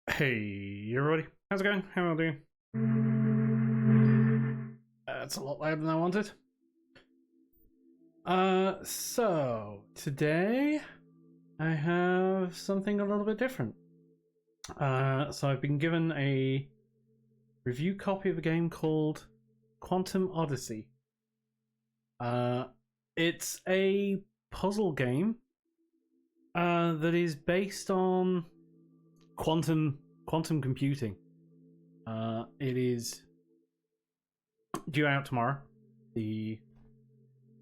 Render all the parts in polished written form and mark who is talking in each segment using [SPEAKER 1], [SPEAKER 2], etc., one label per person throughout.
[SPEAKER 1] Hey, everybody. How's it going? How are you doing? That's a lot louder than I wanted. So today I have something a little bit different. So I've been given a review copy of a game called Quantum Odyssey. It's a puzzle game that is based on quantum computing. It is due out tomorrow, the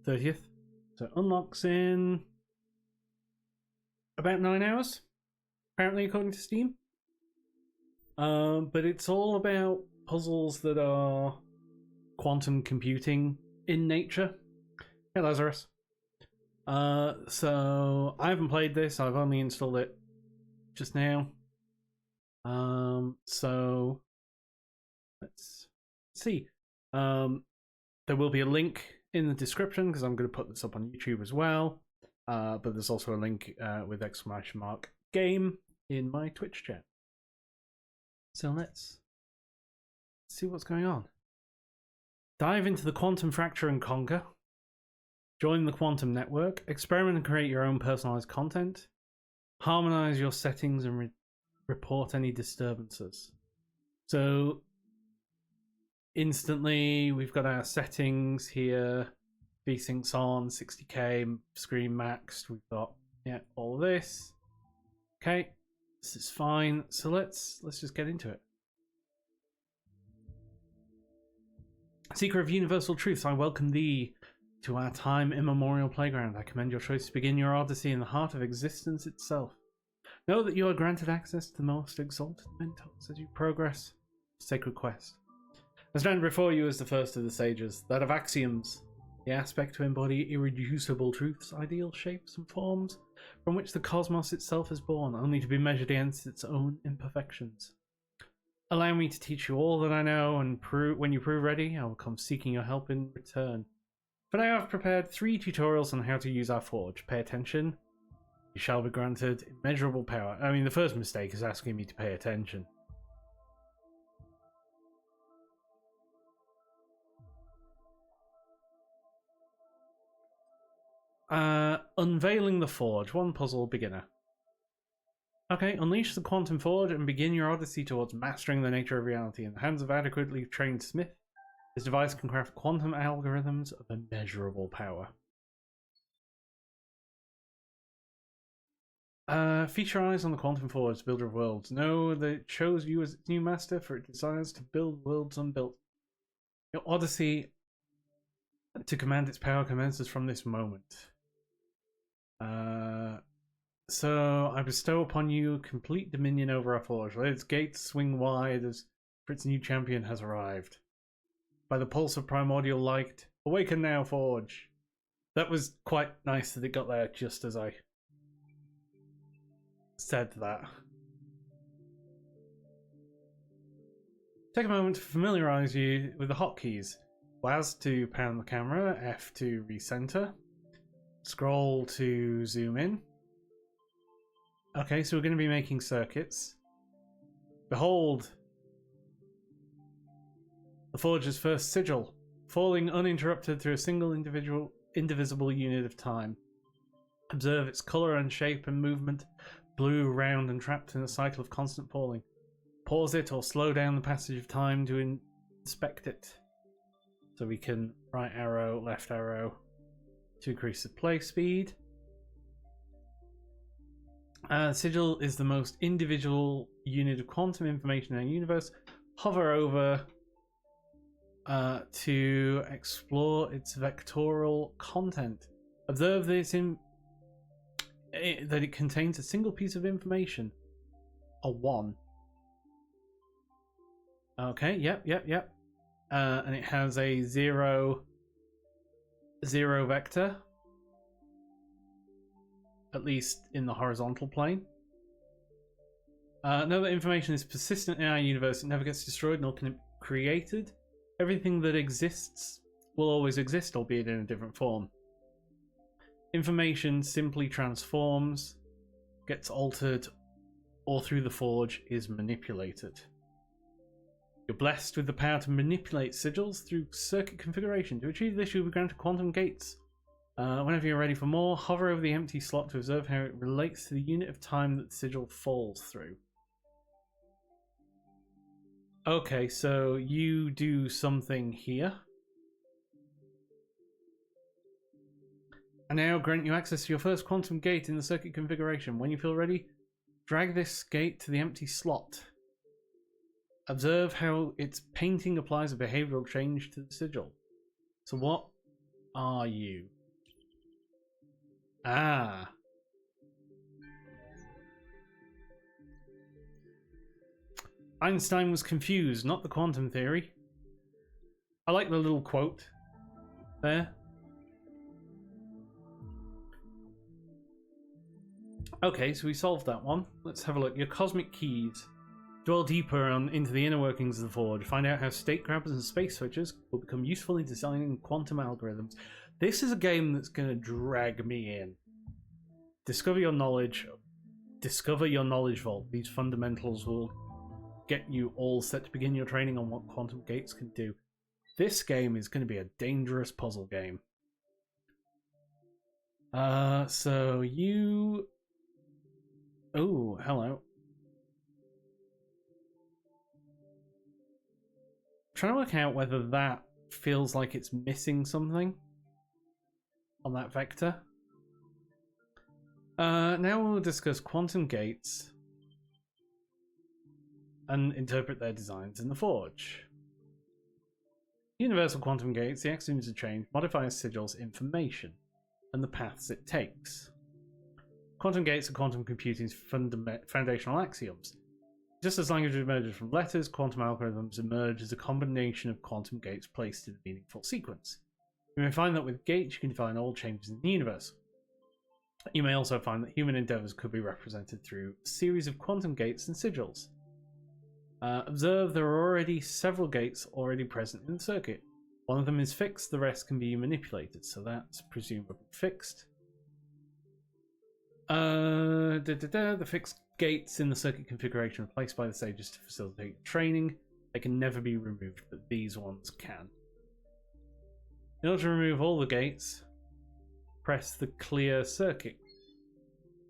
[SPEAKER 1] 30th. So it unlocks in about 9 hours, apparently, according to Steam. But it's all about puzzles that are quantum computing in nature. Hey, Lazarus. So I haven't played this. I've only installed it just now. So let's see. There will be a link in the description because I'm going to put this up on YouTube as well. But there's also a link with exclamation mark game in my Twitch chat. So let's see what's going on. Dive into the quantum fracture and conquer. Join the quantum network. Experiment and create your own personalized content. Harmonize your settings and report any disturbances. So instantly we've got our settings here. VSync's on, 60k, screen maxed. We've got all of this. Okay, this is fine. So let's just get into it. Seeker of universal truths, I welcome thee to our time immemorial playground. I commend your choice to begin your odyssey in the heart of existence itself. Know that you are granted access to the most exalted mentors as you progress sacred quest. I stand before you as the first of the sages, that of axioms, the aspect to embody irreducible truths, ideal shapes and forms, from which the cosmos itself is born, only to be measured against its own imperfections. Allow me to teach you all that I know, and when you prove ready, I will come seeking your help in return. For now I've prepared 3 tutorials on how to use our forge. Pay attention. You shall be granted immeasurable power. I mean, the first mistake is asking me to pay attention. Unveiling the forge. One puzzle beginner. Okay, unleash the quantum forge and begin your odyssey towards mastering the nature of reality. In the hands of adequately trained smith, this device can craft quantum algorithms of immeasurable power. Feature eyes on the quantum forge, builder of worlds. Know that it chose you as its new master, for it desires to build worlds unbuilt. Your odyssey to command its power commences from this moment. So I bestow upon you complete dominion over our forge. Let its gates swing wide as for its new champion has arrived. By the pulse of primordial light, awaken now, forge. That was quite nice that it got there just as I said that. Take a moment to familiarize you with the hotkeys. WAS to pan the camera, F to recenter, scroll to zoom in. Okay, so we're going to be making circuits. Behold the forge's first sigil, falling uninterrupted through a single indivisible unit of time. Observe its color and shape and movement, blue, round, and trapped in a cycle of constant falling. Pause it or slow down the passage of time to inspect it. So we can right arrow, left arrow to increase the play speed. Sigil is the most individual unit of quantum information in our universe. Hover over to explore its vectorial content. Observe that it contains a single piece of information. A 1. Okay, yep. And it has a 0 vector. At least in the horizontal plane. Know that information is persistent in our universe. It never gets destroyed, nor can it be created. Everything that exists will always exist, albeit in a different form. Information simply transforms, gets altered, or through the forge is manipulated. You're blessed with the power to manipulate sigils through circuit configuration. To achieve this, you'll be granted quantum gates. Whenever you're ready for more, hover over the empty slot to observe how it relates to the unit of time that the sigil falls through. Okay, so you do something here. And now grant you access to your first quantum gate in the circuit configuration. When you feel ready, drag this gate to the empty slot. Observe how its painting applies a behavioral change to the sigil. So what are you? Ah. Einstein was confused, not the quantum theory. I like the little quote there. Okay, so we solved that one. Let's have a look. Your cosmic keys. Dwell deeper into the inner workings of the Forge. Find out how state grabbers and space switchers will become useful in designing quantum algorithms. This is a game that's going to drag me in. Discover your knowledge. Discover your knowledge vault. These fundamentals will get you all set to begin your training on what quantum gates can do. This game is going to be a dangerous puzzle game. So you... Oh, hello. Trying to work out whether that feels like it's missing something on that vector. Now we'll discuss quantum gates and interpret their designs in the Forge. Universal quantum gates, the axioms of change, modify a sigil's information and the paths it takes. Quantum gates are quantum computing's foundational axioms. Just as language emerges from letters, quantum algorithms emerge as a combination of quantum gates placed in a meaningful sequence. You may find that with gates you can define all changes in the universe. You may also find that human endeavors could be represented through a series of quantum gates and sigils. Observe there are already several gates already present in the circuit. One of them is fixed, the rest can be manipulated, so that's presumably fixed. The fixed gates in the circuit configuration are placed by the stages to facilitate training. They can never be removed, but these ones can. In order to remove all the gates, press the clear circuit.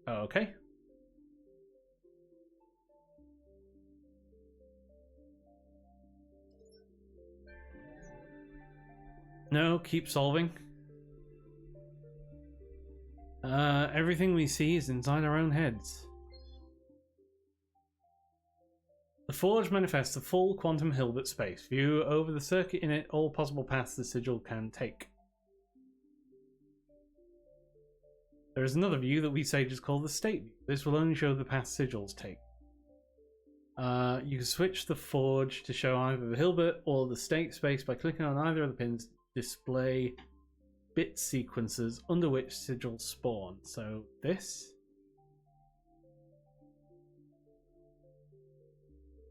[SPEAKER 1] Okay. No, keep solving. Everything we see is inside our own heads. The Forge manifests a full quantum Hilbert space. View over the circuit in it all possible paths the sigil can take. There is another view that we sages call the state view. This will only show the path sigils take. You can switch the Forge to show either the Hilbert or the state space by clicking on either of the pins to display bit sequences under which sigils spawn. So this.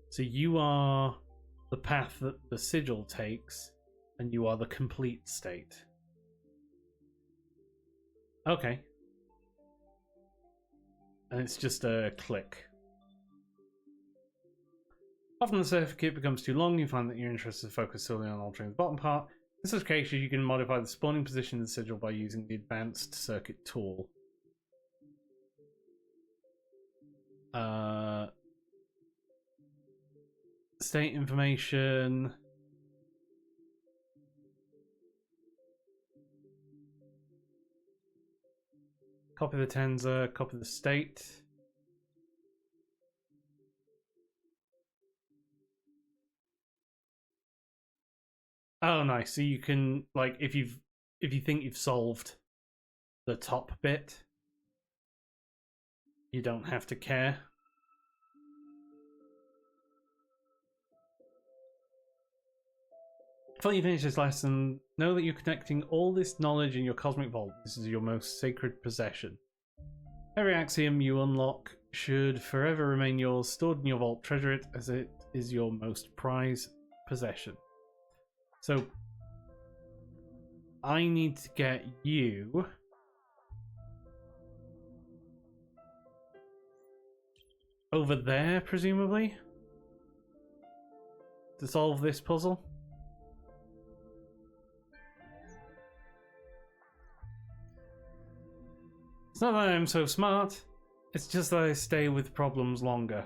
[SPEAKER 1] So you are the path that the sigil takes, and you are the complete state. Okay. And it's just a click. Often the circuit becomes too long, you find that your interest is focused solely on altering the bottom part. In such cases, you can modify the spawning position of the sigil by using the advanced circuit tool. State information. Copy the tensor, copy the state. Oh, nice. So you can, like, if you think you've solved the top bit, you don't have to care. Before you finish this lesson, know that you're connecting all this knowledge in your cosmic vault. This is your most sacred possession. Every axiom you unlock should forever remain yours, stored in your vault. Treasure it as it is your most prized possession. So, I need to get you... over there, presumably, to solve this puzzle. It's not that I'm so smart, it's just that I stay with problems longer.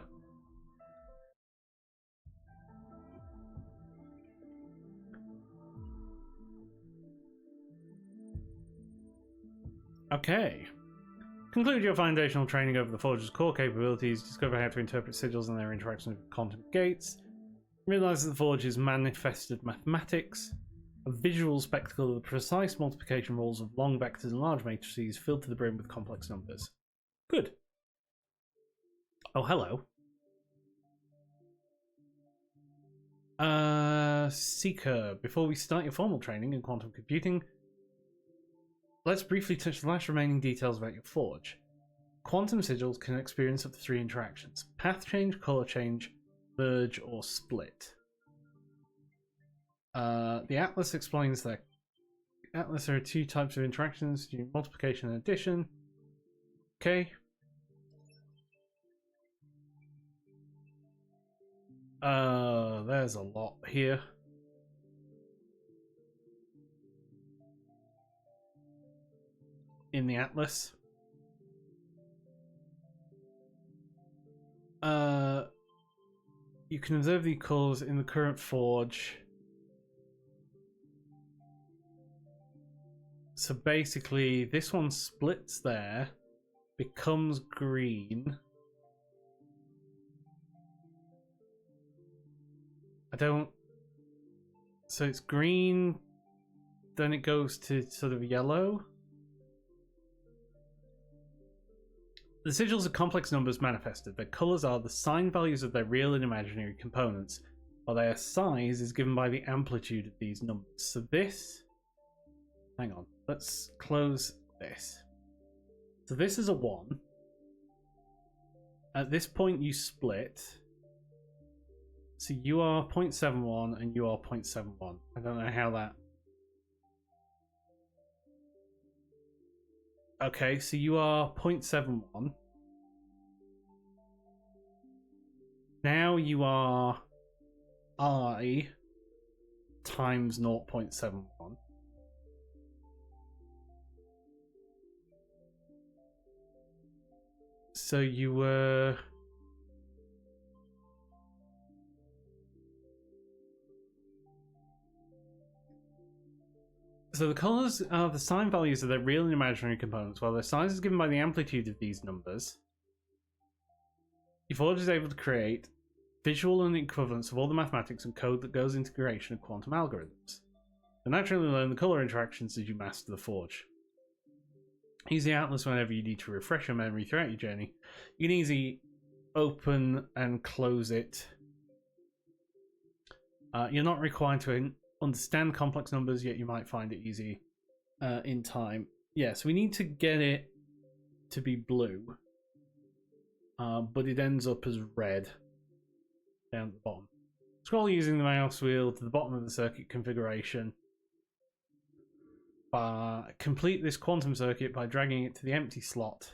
[SPEAKER 1] Okay. Conclude your foundational training over the Forge's core capabilities, discover how to interpret sigils and their interactions with quantum gates, realize that the Forge is manifested mathematics, a visual spectacle of the precise multiplication rules of long vectors and large matrices filled to the brim with complex numbers. Good. Oh, hello. Seeker, before we start your formal training in quantum computing, let's briefly touch the last remaining details about your Forge. Quantum sigils can experience up to 3 interactions: path change, color change, merge, or split. The Atlas explains that Atlas there are 2 types of interactions: multiplication and addition. Okay. There's a lot here. In the Atlas. You can observe the colors in the current Forge. So basically, this one splits there, becomes green. So it's green, then it goes to sort of yellow. The sigils are complex numbers manifested. Their colors are the sign values of their real and imaginary components, while their size is given by the amplitude of these numbers. So this... Hang on, let's close this. So this is a 1. At this point you split. So you are 0.71 and you are 0.71. I don't know how that... Okay, so you are 0.71. Now you are I times 0.71. So you were... So the colors are the sign values of their real and imaginary components, while their size is given by the amplitude of these numbers. Your Forge is able to create visual and equivalence of all the mathematics and code that goes into creation of quantum algorithms. You naturally learn the color interactions as you master the Forge. Use the Atlas whenever you need to refresh your memory throughout your journey. You can easily open and close it. You're not required to understand complex numbers, yet you might find it easy in time. Yeah, so we need to get it to be blue, but it ends up as red down at the bottom. Scroll using the mouse wheel to the bottom of the circuit configuration. Complete this quantum circuit by dragging it to the empty slot.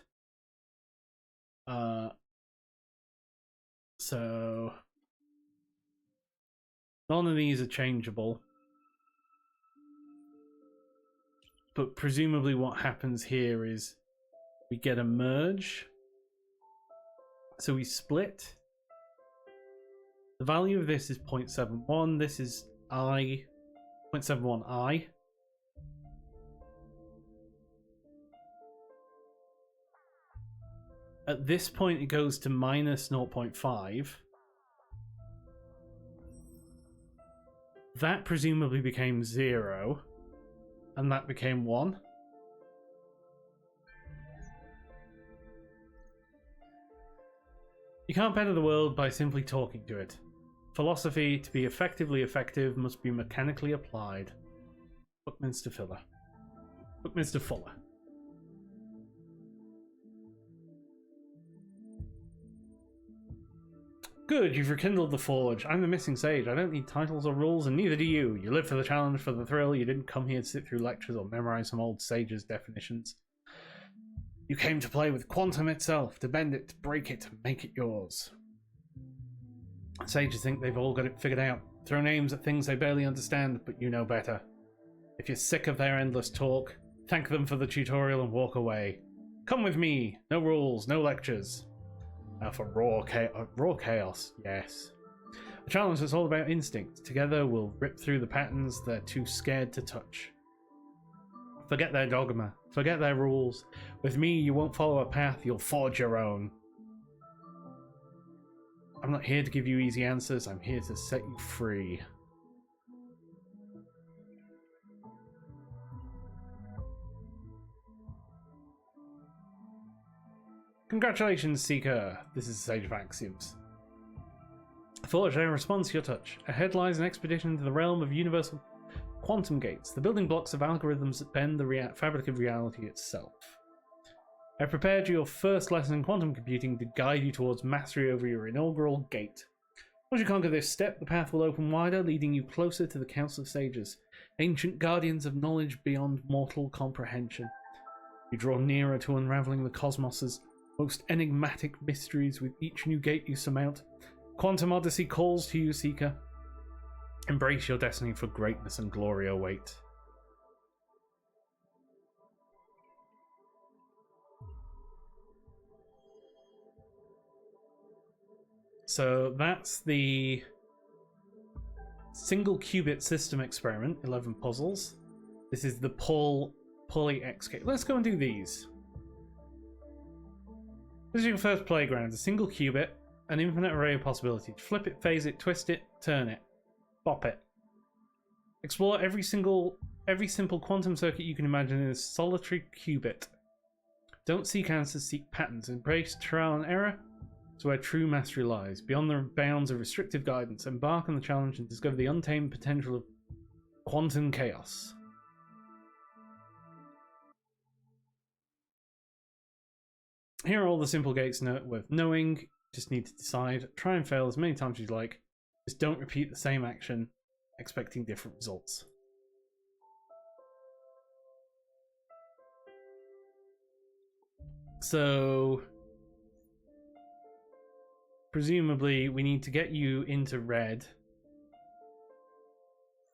[SPEAKER 1] So none of these are changeable. But presumably what happens here is we get a merge. So we split. The value of this is 0.71. This is I, 0.71 I. At this point it goes to minus 0.5. That presumably became 0. And that became 1. You can't better the world by simply talking to it. Philosophy, to be effectively effective, must be mechanically applied. Buckminster Fuller. Buckminster Fuller. Good, you've rekindled the Forge. I'm the missing sage. I don't need titles or rules, and neither do you. You live for the challenge, for the thrill. You didn't come here to sit through lectures or memorize some old sage's definitions. You came to play with quantum itself, to bend it, to break it, to make it yours. Sages think they've all got it figured out. Throw names at things they barely understand, but you know better. If you're sick of their endless talk, thank them for the tutorial and walk away. Come with me. No rules, no lectures. For raw chaos, yes. A challenge that's all about instinct. Together we'll rip through the patterns they're too scared to touch. Forget their dogma. Forget their rules. With me, you won't follow a path, you'll forge your own. I'm not here to give you easy answers, I'm here to set you free. Congratulations, Seeker. This is Sage of Axioms. Forge, I respond to your touch. Ahead lies an expedition into the realm of universal quantum gates, the building blocks of algorithms that bend the fabric of reality itself. I prepared you your first lesson in quantum computing to guide you towards mastery over your inaugural gate. Once you conquer this step, the path will open wider, leading you closer to the Council of Sages, ancient guardians of knowledge beyond mortal comprehension. You draw nearer to unraveling the cosmos's most enigmatic mysteries with each new gate you surmount. Quantum Odyssey calls to you, Seeker. Embrace your destiny, for greatness and glory await. So that's the single qubit system experiment, 11 puzzles. This is the Poly XK. Let's go and do these. This is your first playground. A single qubit, an infinite array of possibilities. Flip it, phase it, twist it, turn it, bop it. Explore every simple quantum circuit you can imagine in a solitary qubit. Don't seek answers, seek patterns. Embrace trial and error. It's where true mastery lies. Beyond the bounds of restrictive guidance, embark on the challenge and discover the untamed potential of quantum chaos. Here are all the simple gates worth knowing. Just need to decide. Try and fail as many times as you like. Just don't repeat the same action, expecting different results. So, presumably, we need to get you into red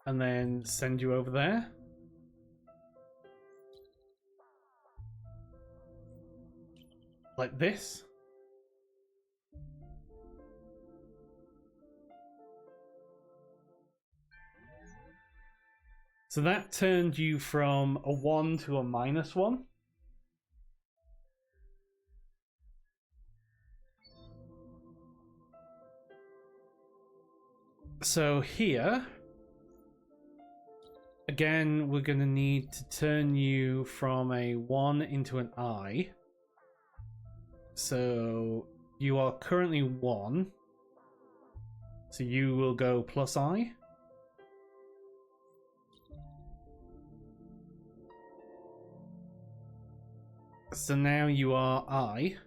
[SPEAKER 1] and then send you over there. Like this. So that turned you from a 1 to a -1. So here, again, we're going to need to turn you from a 1 into an I. So you are currently 1. So you will go plus I. So now you are I.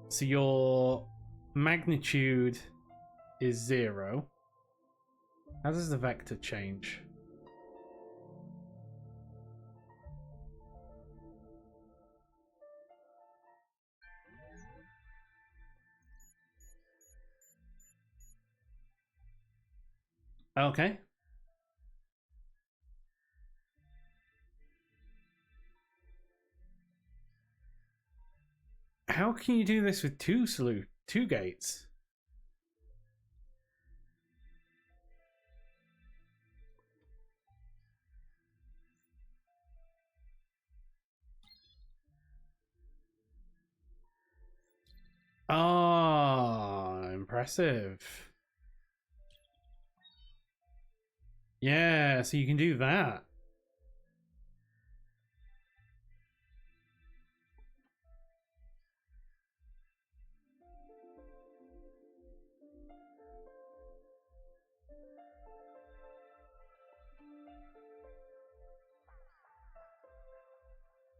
[SPEAKER 1] So your magnitude is 0. How does the vector change? Okay. How can you do this with two gates? Ah, impressive. Yeah, so you can do that.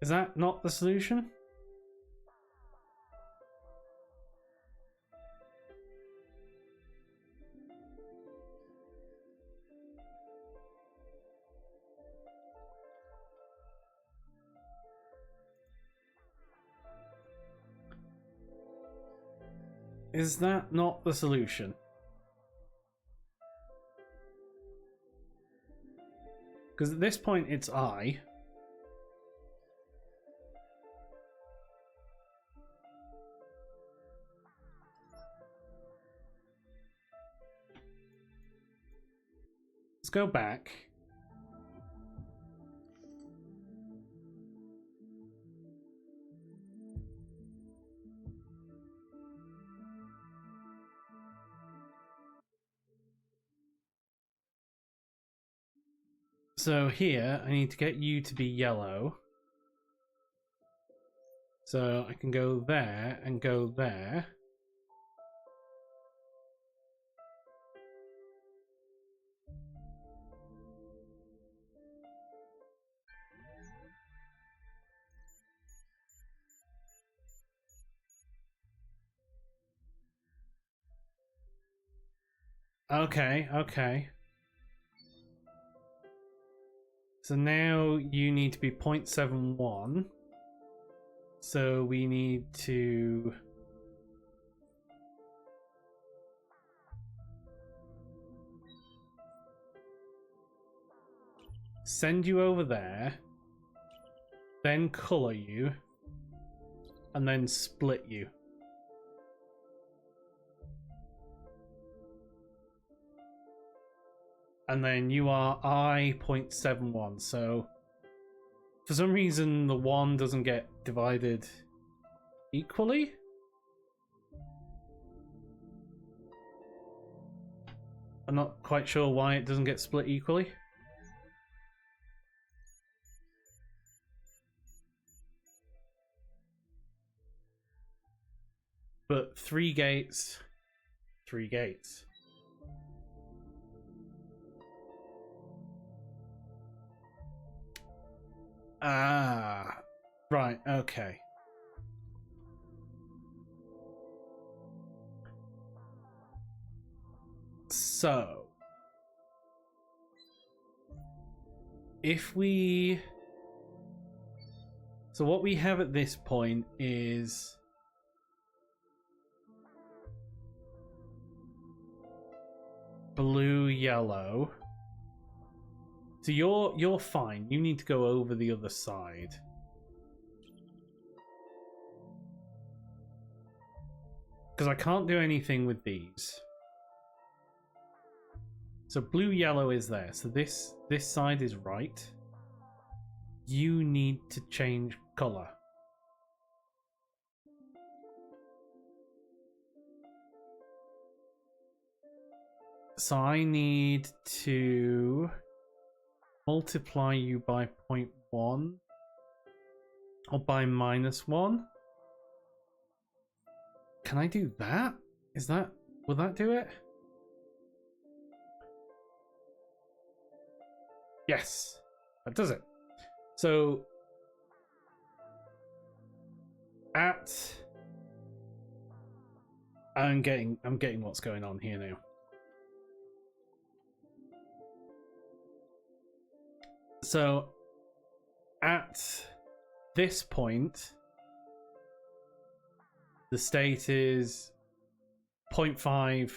[SPEAKER 1] Is that not the solution? Is that not the solution? Because at this point it's I. Let's go back. So here, I need to get you to be yellow. So I can go there and go there. Okay, okay. So now you need to be 0.71. So we need to... send you over there, then color you, and then split you. And then you are I 0.71. So for some reason the 1 doesn't get divided equally. I'm not quite sure why it doesn't get split equally. But 3 gates, 3 gates. Ah, right, okay. So, if we... So what we have at this point is... blue, yellow. So you're fine. You need to go over the other side. Because I can't do anything with these. So blue, yellow is there. So this side is right. You need to change color. So I need to multiply you by 0.1 or by -1. Can I do that? Is that... will that do it? Yes, that does it. So at... I'm getting what's going on here now. So at this point, the state is 0.5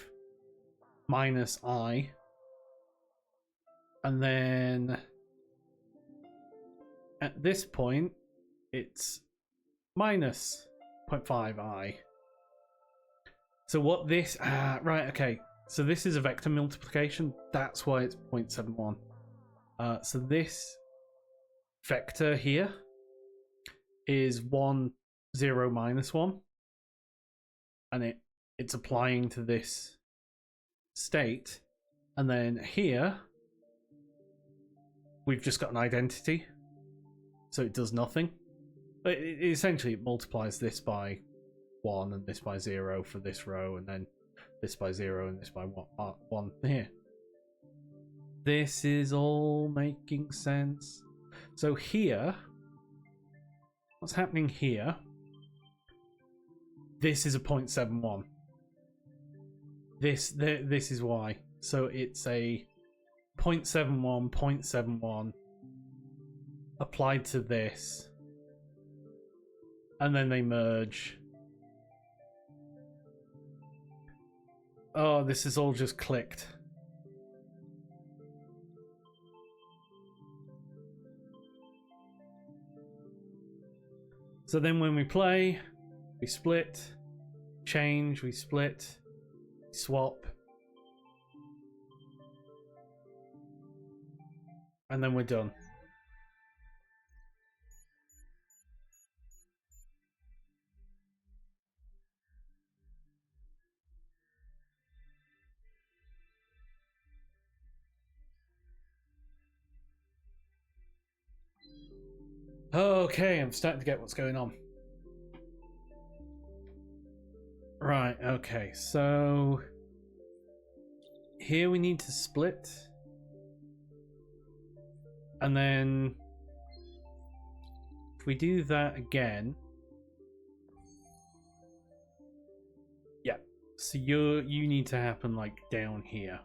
[SPEAKER 1] minus I. And then at this point, it's minus 0.5 I. So what this... right, okay. So this is a vector multiplication. That's why it's 0.71. So this vector here is 1, 0, -1. And it's applying to this state. And then here, we've just got an identity. So it does nothing. But essentially, it multiplies this by 1 and this by 0 for this row. And then this by 0 and this by 1 here. This is all making sense. So here, what's happening here? This is a 0.71. This is why. So it's a 0.71, 0.71 applied to this, and then they merge. Oh, this is all just clicked. So then when we play, we split, change, we split, swap, and then we're done. Okay, I'm starting to get what's going on. Right, okay, so here we need to split. And then if we do that again. Yeah. So you need to happen like down here.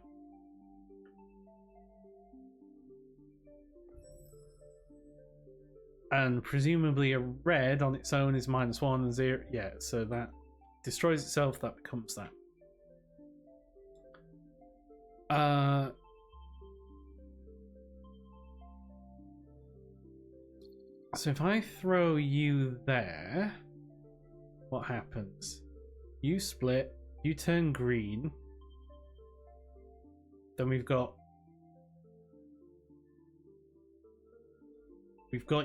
[SPEAKER 1] And presumably a red on its own is -1 and 0. Yeah, so that destroys itself, that becomes that. So if I throw you there, what happens? You split, you turn green, then we've got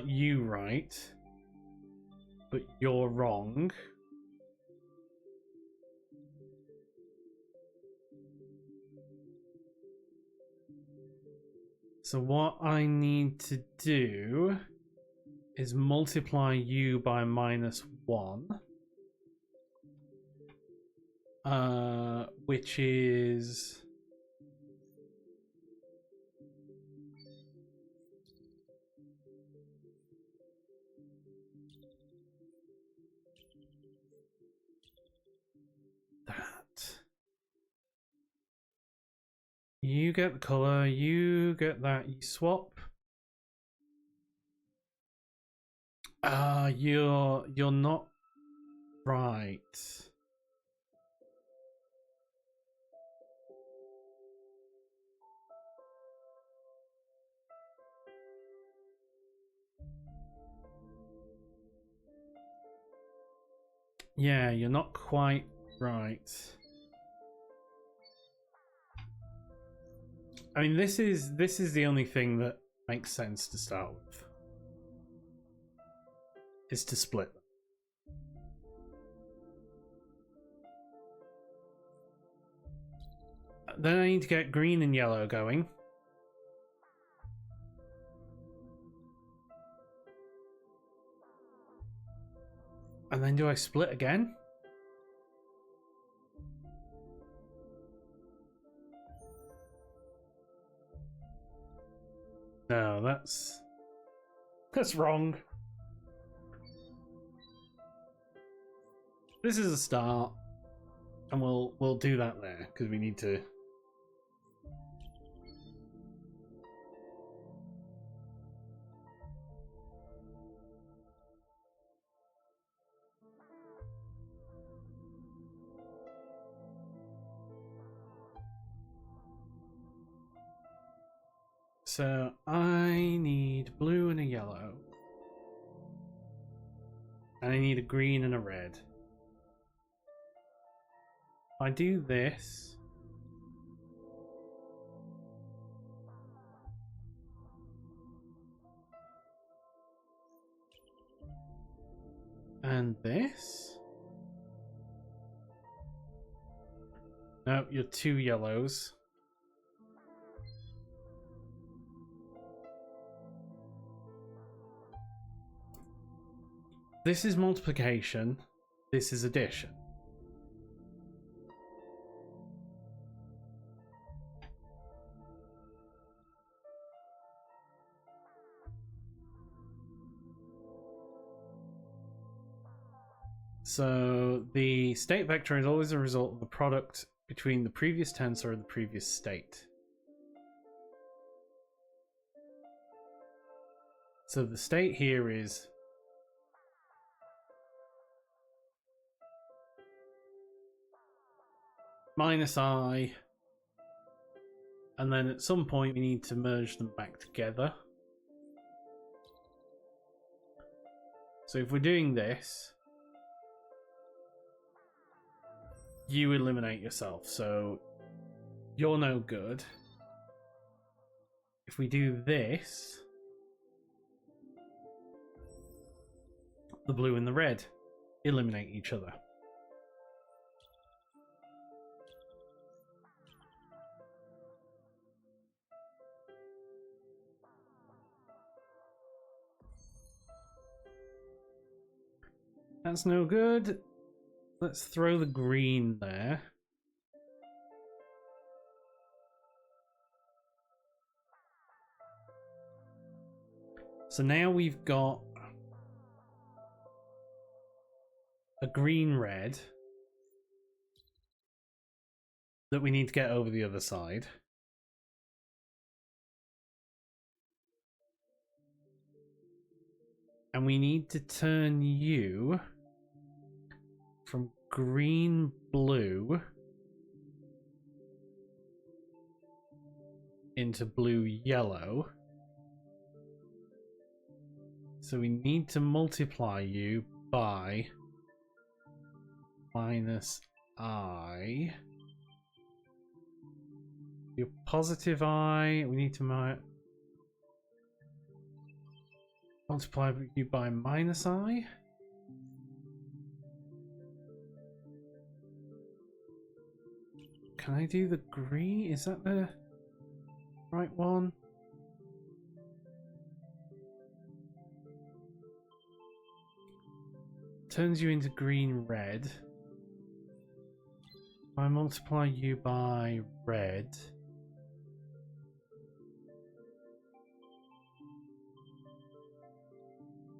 [SPEAKER 1] you right, but you're wrong. So what I need to do is multiply you by -1, which is that. You get the color, you get that, you swap. You're not right. Yeah, you're not quite right. I mean, this is the only thing that makes sense to start with. Is to split them. Then I need to get green and yellow going. And then do I split again? No, that's wrong. This is a start, and we'll do that there because we need to. So I need blue and a yellow. And I need a green and a red. If I do this. And this. No, you're 2 yellows. This is multiplication. This is addition. So the state vector is always a result of the product between the previous tensor and the previous state. So the state here is minus I, and then at some point we need to merge them back together. So if we're doing this, you eliminate yourself, so you're no good. If we do this, the blue and the red eliminate each other. That's no good. Let's throw the green there. So now we've got a green-red that we need to get over the other side. And we need to turn you from green-blue into blue-yellow. So we need to multiply you by minus I. Your positive I, we need to multiply you by minus I. Can I do the green? Is that the right one? Turns you into green red. I multiply you by red.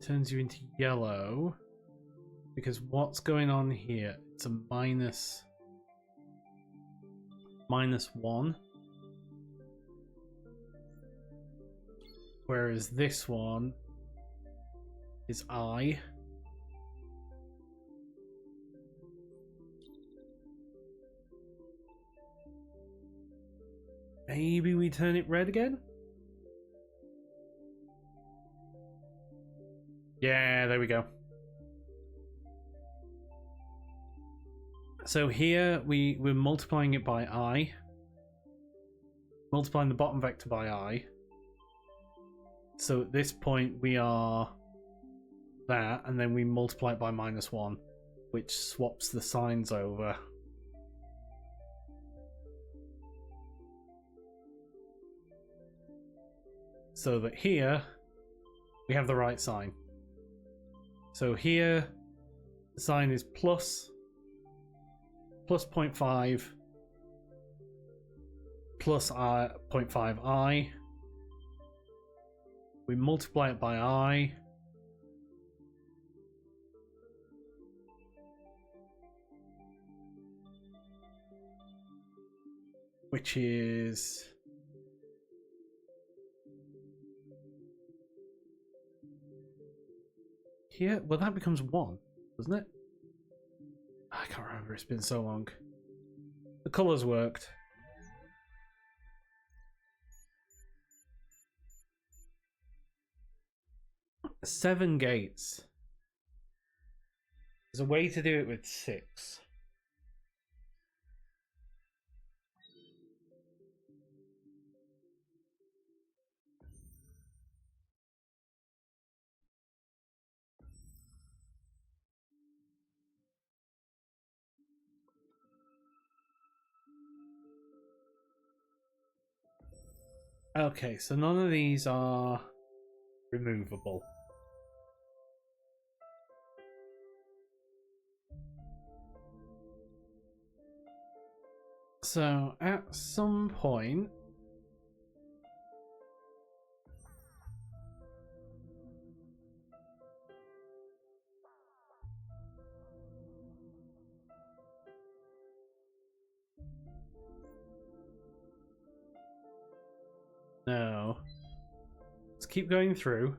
[SPEAKER 1] Turns you into yellow. Because what's going on here? It's a minus 1. Whereas this one is I. Maybe we turn it red again? Yeah, there we go. So here we're multiplying it by I. Multiplying the bottom vector by I. So at this point we are that, and then we multiply it by minus 1, which swaps the signs over. So that here we have the right sign. So here the sign is plus 0.5 plus 0.5 I. We multiply it by I. Which is here. Well, that becomes 1, doesn't it? I can't remember. It's been so long. The colours worked. Seven gates. There's a way to do it with 6. Okay, so none of these are removable. So at some point no. Let's keep going through.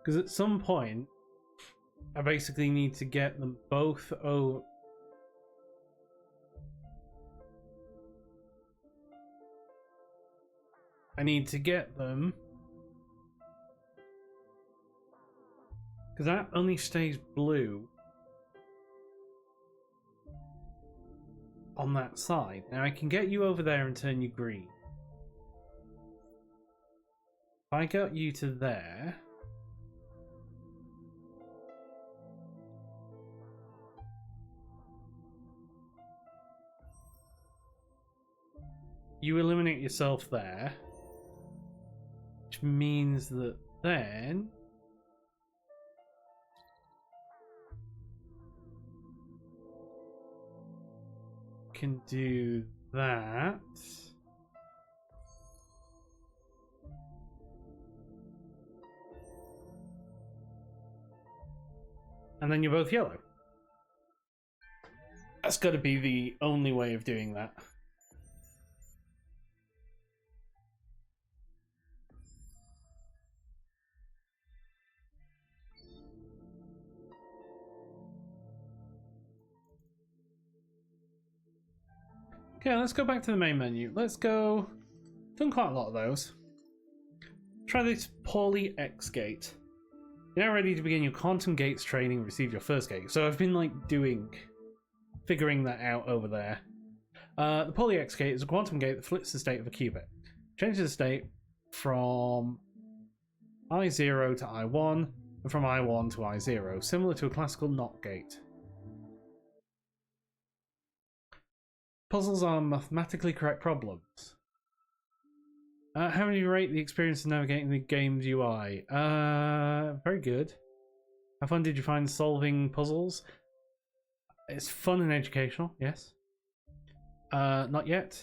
[SPEAKER 1] Because at some point, I basically need to get them both over. I need to get them. Because that only stays blue on that side. Now I can get you over there and turn you green. If I got you to there. You eliminate yourself there. Which means that then can do that. And then you're both yellow. That's got to be the only way of doing that. Okay, let's go back to the main menu. Let's go. Done quite a lot of those. Try this Poly X gate. You're now ready to begin your quantum gates training and receive your first gate. So I've been like figuring that out over there. The Poly X gate is a quantum gate that flips the state of a qubit. Changes the state from I0 to I1 and from I1 to I0, similar to a classical NOT gate. Puzzles are mathematically correct problems. How would you rate the experience of navigating the game's UI? Very good. How fun did you find solving puzzles? It's fun and educational, yes. Not yet.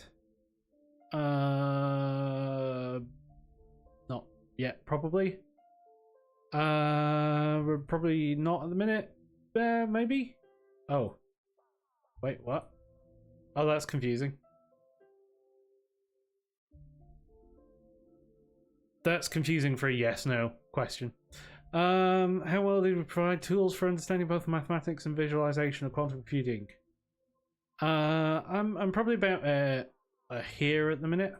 [SPEAKER 1] Not yet, probably. We're probably not at the minute. Maybe? Oh. Wait, what? Oh, that's confusing. That's confusing for a yes/no question. How well did we provide tools for understanding both mathematics and visualization of quantum computing? I'm probably about here at the minute.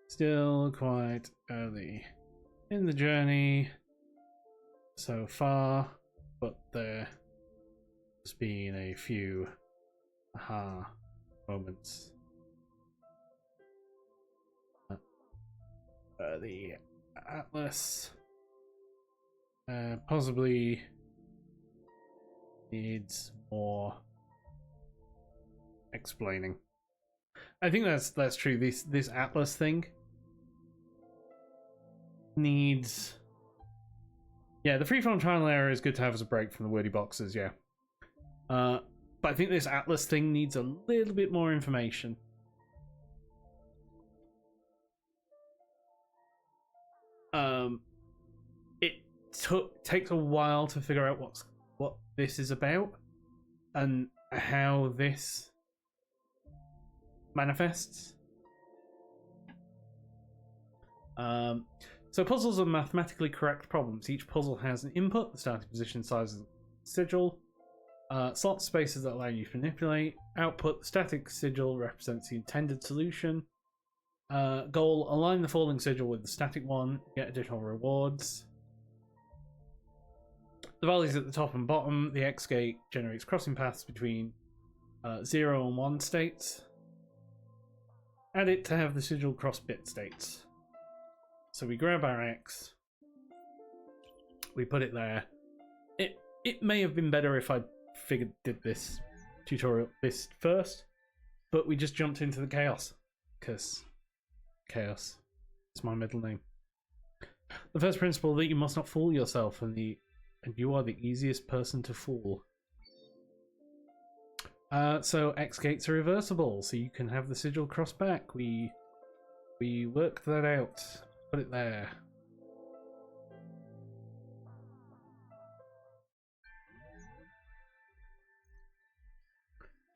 [SPEAKER 1] Still quite early in the journey so far, but there's been a few aha moments. The Atlas possibly needs more explaining. I think that's true. This Atlas thing needs. Yeah, the freeform trial error is good to have as a break from the wordy boxes. Yeah. But I think this Atlas thing needs a little bit more information. It takes a while to figure out what this is about and how this manifests. So puzzles are mathematically correct problems. Each puzzle has an input, the starting position, size, and sigil. Slot spaces that allow you to manipulate. Output, the static sigil represents the intended solution. Goal, align the falling sigil with the static one, get additional rewards. The values at the top and bottom. The X gate generates crossing paths between 0 and 1 states. Add it to have the sigil cross bit states. So we grab our X, we put it there. It may have been better if I did this tutorial first, but we just jumped into the chaos because chaos is my middle name. The first principle that you must not fool yourself, and you are the easiest person to fool. So X gates are reversible, so you can have the sigil cross back. We worked that out. Put it there.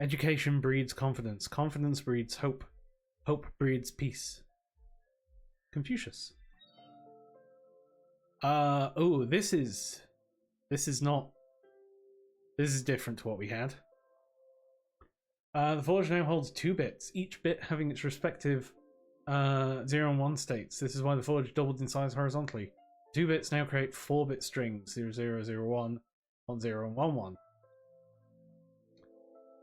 [SPEAKER 1] Education breeds confidence. Confidence breeds hope. Hope breeds peace. Confucius. Oh, this is not, this is different to what we had. The forge now holds 2 bits, each bit having its respective 0 and 1 states. This is why the forge doubled in size horizontally. 2 bits now create 4-bit strings, 0, 0, 0, 1, 1, 0, and 1, 1.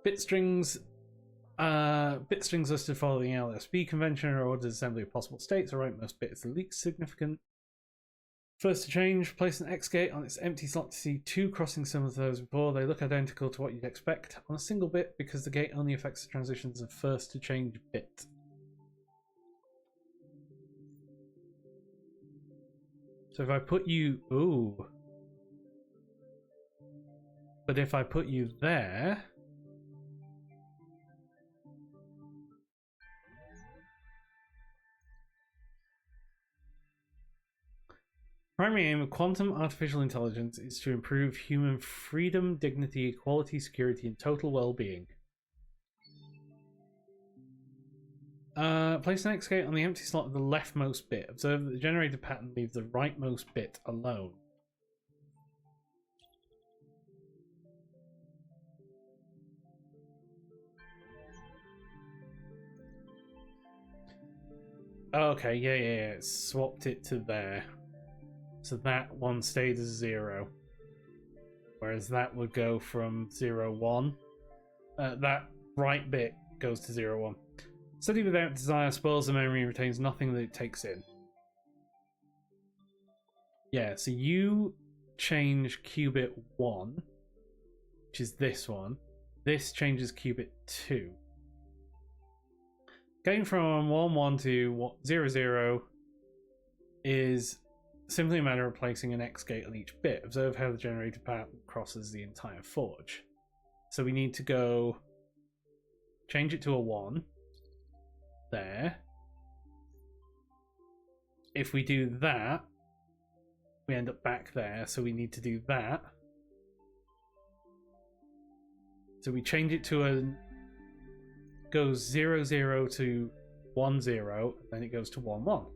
[SPEAKER 1] Bit strings listed following the LSB convention are ordered assembly of possible states. The rightmost bit is the least significant. First to change, place an X gate on its empty slot to see 2 crossing similar to those before. They look identical to what you'd expect on a single bit because the gate only affects the transitions of first to change bit. So if I put you... Ooh. But if I put you there... Primary aim of quantum artificial intelligence is to improve human freedom, dignity, equality, security, and total well-being. Place an X gate on the empty slot of the leftmost bit. Observe that the generated pattern leaves the rightmost bit alone. Okay, yeah, it swapped it to there. So that one stayed as 0. Whereas that would go from 0, 1. That right bit goes to 0, 1. Study without desire spoils the memory and retains nothing that it takes in. Yeah, so you change qubit 1, which is this one. This changes qubit 2. Going from 1, 1 to 0, 0 is simply a matter of placing an X gate on each bit. Observe how the generated pattern crosses the entire forge. So we need to go change it to a 1 there. If we do that, we end up back there, so we need to do that. So we change it to a goes 0, 0 to 1, 0, and then it goes to 1, 1.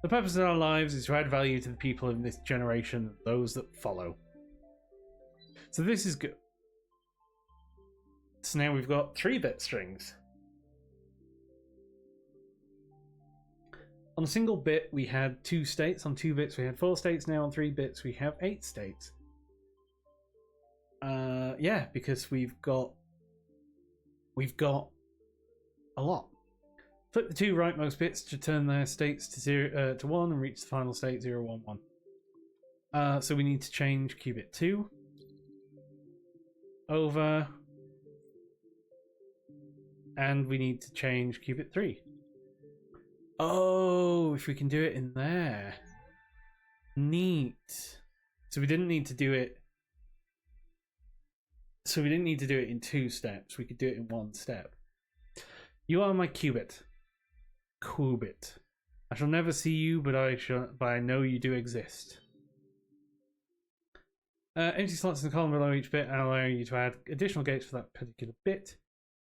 [SPEAKER 1] The purpose of our lives is to add value to the people in this generation and those that follow. So this is good. So now we've got 3-bit strings. On a single bit we had 2 states, on 2 bits we had 4 states, now on 3 bits we have 8 states. Yeah, because we've got a lot. Flip the 2 rightmost bits to turn their states to 0 to 1 and reach the final state 0, 1, 1. So we need to change qubit 2 over, and we need to change qubit 3. Oh, if we can do it in there. Neat. So we didn't need to do it. So we didn't need to do it in 2 steps. We could do it in 1 step. You are my qubit. Qubit. I shall never see you, but I know you do exist. Empty slots in the column below each bit allow you to add additional gates for that particular bit.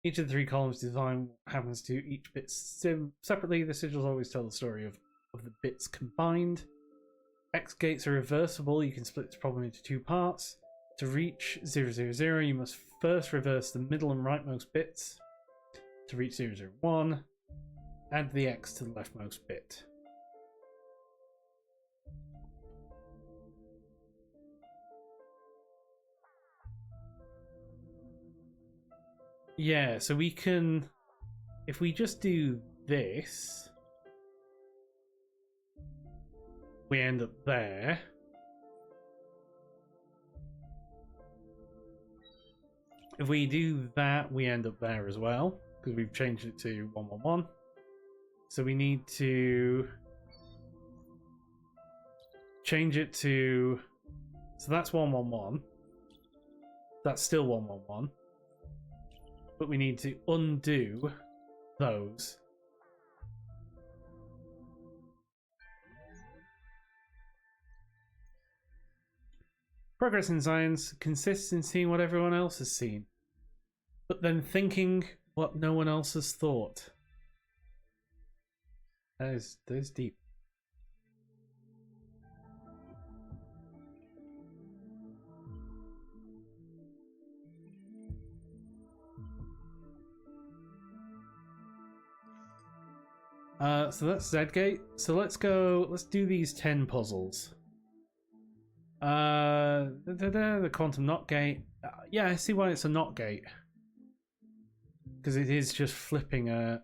[SPEAKER 1] Each of the 3 columns design happens to each bit separately. The sigils always tell the story of the bits combined. X gates are reversible. You can split this problem into 2 parts. To reach 0, 0, 0, you must first reverse the middle and rightmost bits. To reach 0, 0, 1, add the X to the leftmost bit. Yeah, so we can, if we just do this, we end up there. If we do that, we end up there as well, because we've changed it to 1, 1, 1. So we need to change it to, so that's 1, 1, 1. That's still 1, 1, 1. But we need to undo those. Progress in science consists in seeing what everyone else has seen, but then thinking what no one else has thought. That is deep. So that's Z gate. So let's do these 10 puzzles. The quantum not gate. Yeah, I see why it's a not gate. Because it is just flipping a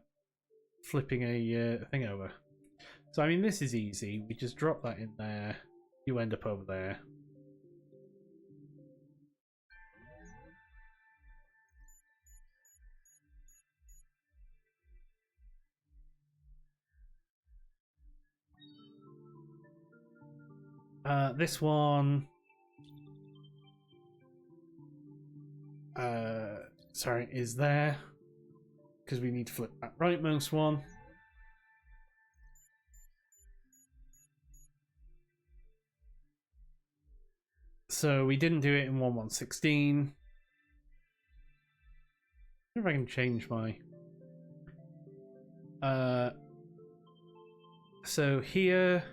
[SPEAKER 1] thing over. So I mean, this is easy. We just drop that in there. You end up over there. This one. Sorry, is there. Because we need to flip that rightmost one. So we didn't do it in 1116. I wonder if I can change my... So here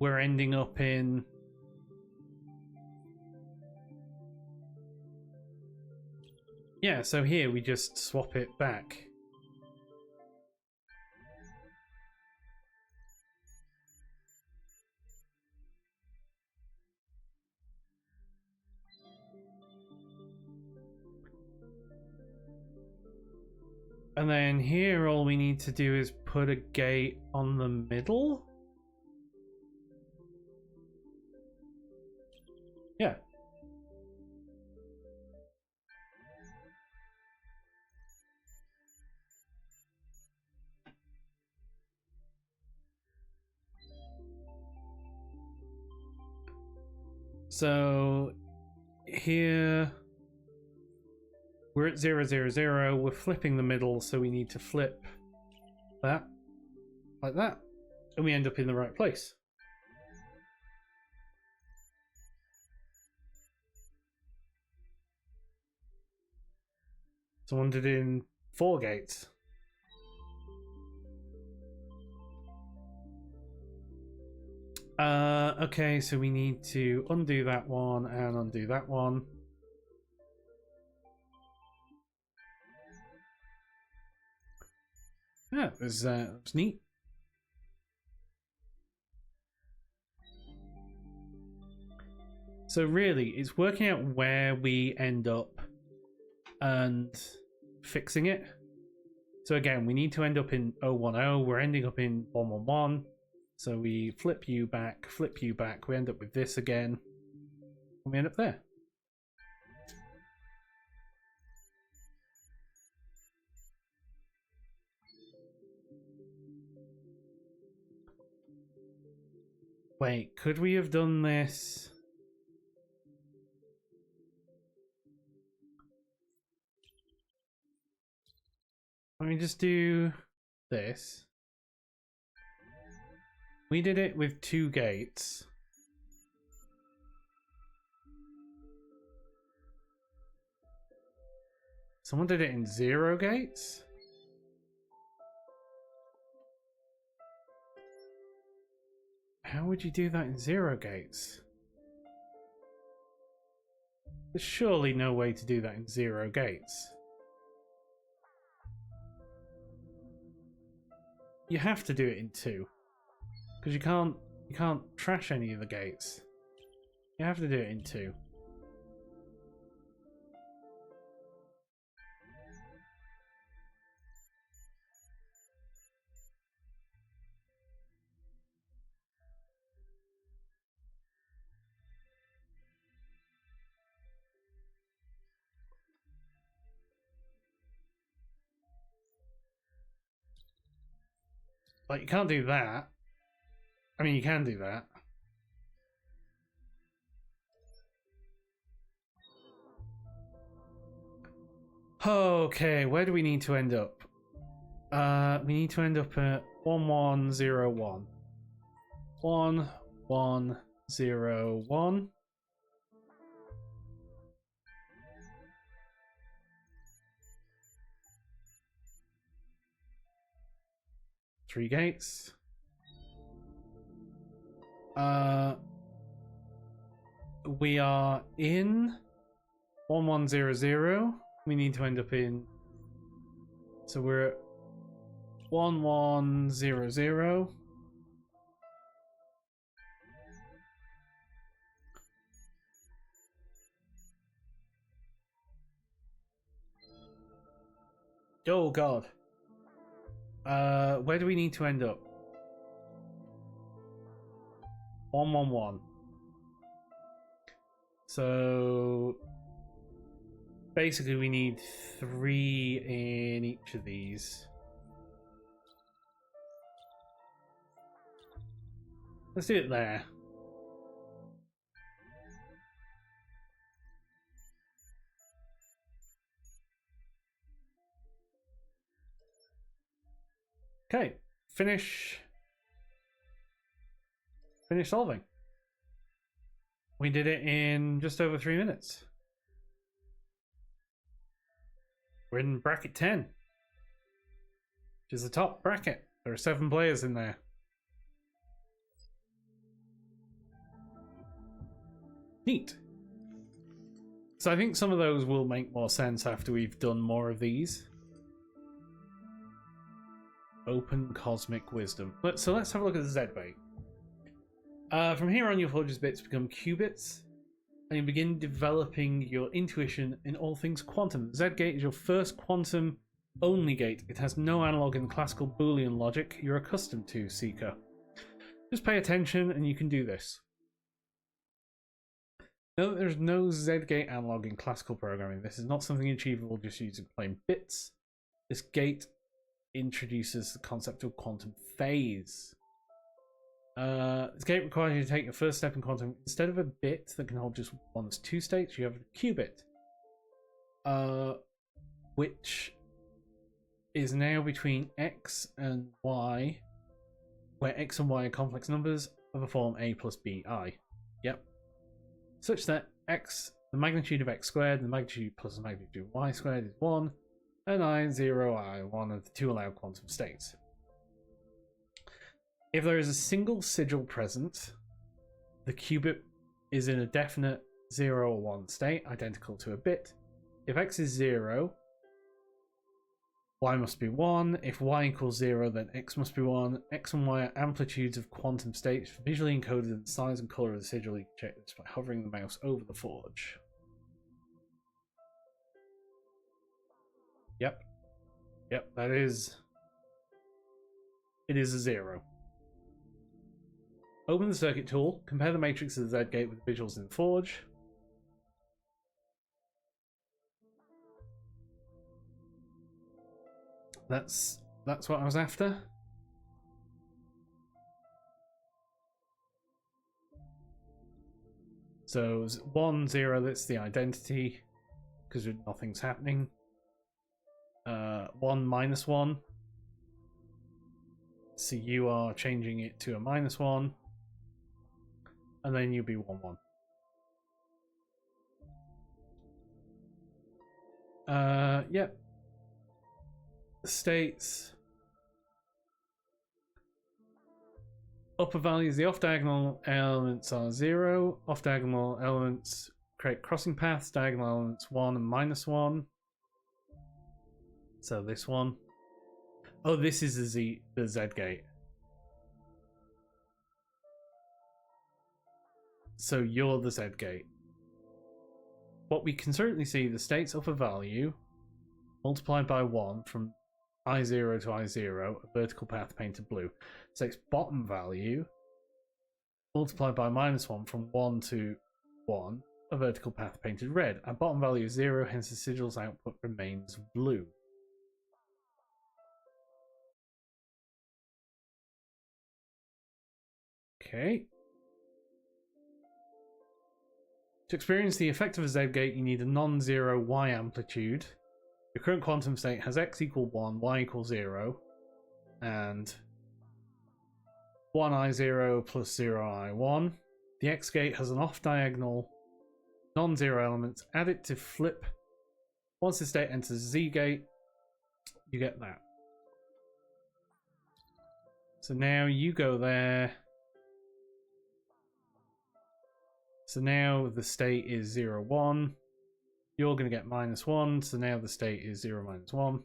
[SPEAKER 1] we're ending up in... Yeah, so here we just swap it back. And then here all we need to do is put a gate on the middle? Yeah. So here we're at 0, 0, 0. We're flipping the middle, so we need to flip that like that, and we end up in the right place. Someone did it in 4 gates. Okay, so we need to undo that one and undo that one. Yeah, it was neat. So really, it's working out where we end up and fixing it. So again, we need to end up in 010. We're ending up in 111. So we flip you back, we end up with this again, and we end up there. Wait, could we have done this? Let me just do this. We did it with 2 gates. Someone did it in 0 gates? How would you do that in 0 gates? There's surely no way to do that in 0 gates. You have to do it in 2. Because you can't trash any of the gates. You have to do it in 2. Like, you can't do that. I mean, you can do that. Okay, where do we need to end up? We need to end up at 1101. 1101. 3 gates. We are in 1100. We need to end up in... So we're at 1100. Oh god. Where do we need to end up? 111. So basically we need 3 in each of these. Let's do it there. Okay, finish solving. We did it in just over 3 minutes. We're in bracket 10, which is the top bracket. There are 7 players in there. Neat. So I think some of those will make more sense after we've done more of these. Open cosmic wisdom. So let's have a look at the Z-bait. From here on, your Forge's bits become qubits, and you begin developing your intuition in all things quantum. The Z-gate is your first quantum-only gate. It has no analog in the classical Boolean logic you're accustomed to, Seeker. Just pay attention, and you can do this. Note that there's no Z-gate analog in classical programming. This is not something achievable just using plain bits. This gate introduces the concept of quantum phase. This gate requires you to take your first step in quantum. Instead of a bit that can hold just one of 2 states, you have a qubit, which is now between x and y, where x and y are complex numbers of a form a plus bi. Yep. Such that x, the magnitude of x squared, and the magnitude plus the magnitude of y squared is 1, and I 0, I 1 of the 2 allowed quantum states. If there is a single sigil present, the qubit is in a definite 0 or 1 state, identical to a bit. If x is 0, y must be 1. If y equals 0, then x must be 1. X and y are amplitudes of quantum states visually encoded in the size and color of the sigil. You can check this by hovering the mouse over the forge. Yep, that is... It is a 0. Open the circuit tool, compare the matrix of the Z-gate with the visuals in the forge. That's what I was after. So 1, 0, that's the identity, because nothing's happening. 1, minus 1. So you are changing it to a minus 1. And then you'll be 1, 1. Yep. States. Upper values, the off-diagonal elements are 0. Off-diagonal elements create crossing paths. Diagonal elements 1 and minus 1. So this one. Oh, this is the Z-gate. So you're the Z-gate. What we can certainly see, the state's upper value multiplied by 1 from I0 to I0, a vertical path painted blue. State's bottom value multiplied by minus 1 from 1 to 1, a vertical path painted red. Our bottom value is 0, hence the sigil's output remains blue. Okay. To experience the effect of a Z-gate, you need a non-zero Y amplitude. Your current quantum state has x equal 1, y equals 0, and 1i0 plus 0i1. The x-gate has an off-diagonal non-zero element. Add it to flip. Once the state enters Z-gate, you get that. So now you go there. So now the state is 0, 1. You're going to get minus 1. So now the state is 0, minus 1.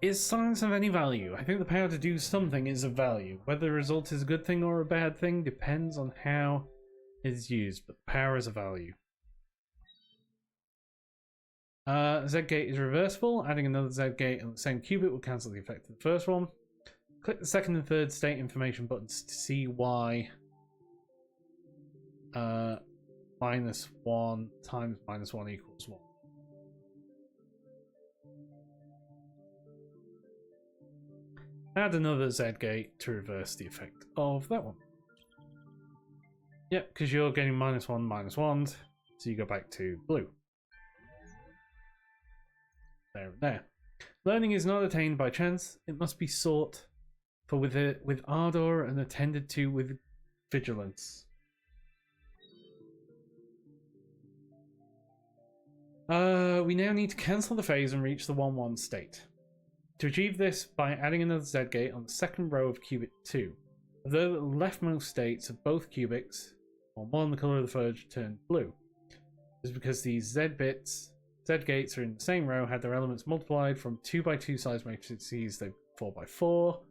[SPEAKER 1] Is science of any value? I think the power to do something is of value. Whether the result is a good thing or a bad thing depends on how it is used, but power is a value. Z gate is reversible. Adding another Z gate on the same qubit will cancel the effect of the first one. Click the second and third state information buttons to see why -1 times -1 equals 1. Add another Z gate to reverse the effect of that one. Yep, because you're getting -1, -1, so you go back to blue. There and there. Learning is not attained by chance. It must be sought for with ardor and attended to with vigilance. We now need to cancel the phase and reach the 1-1 state. To achieve this, by adding another Z gate on the second row of qubit 2. Although the leftmost states of both qubits, on one the colour of the fudge turned blue. This is because these Z gates are in the same row, had their elements multiplied from 2x2 size matrices to 4x4.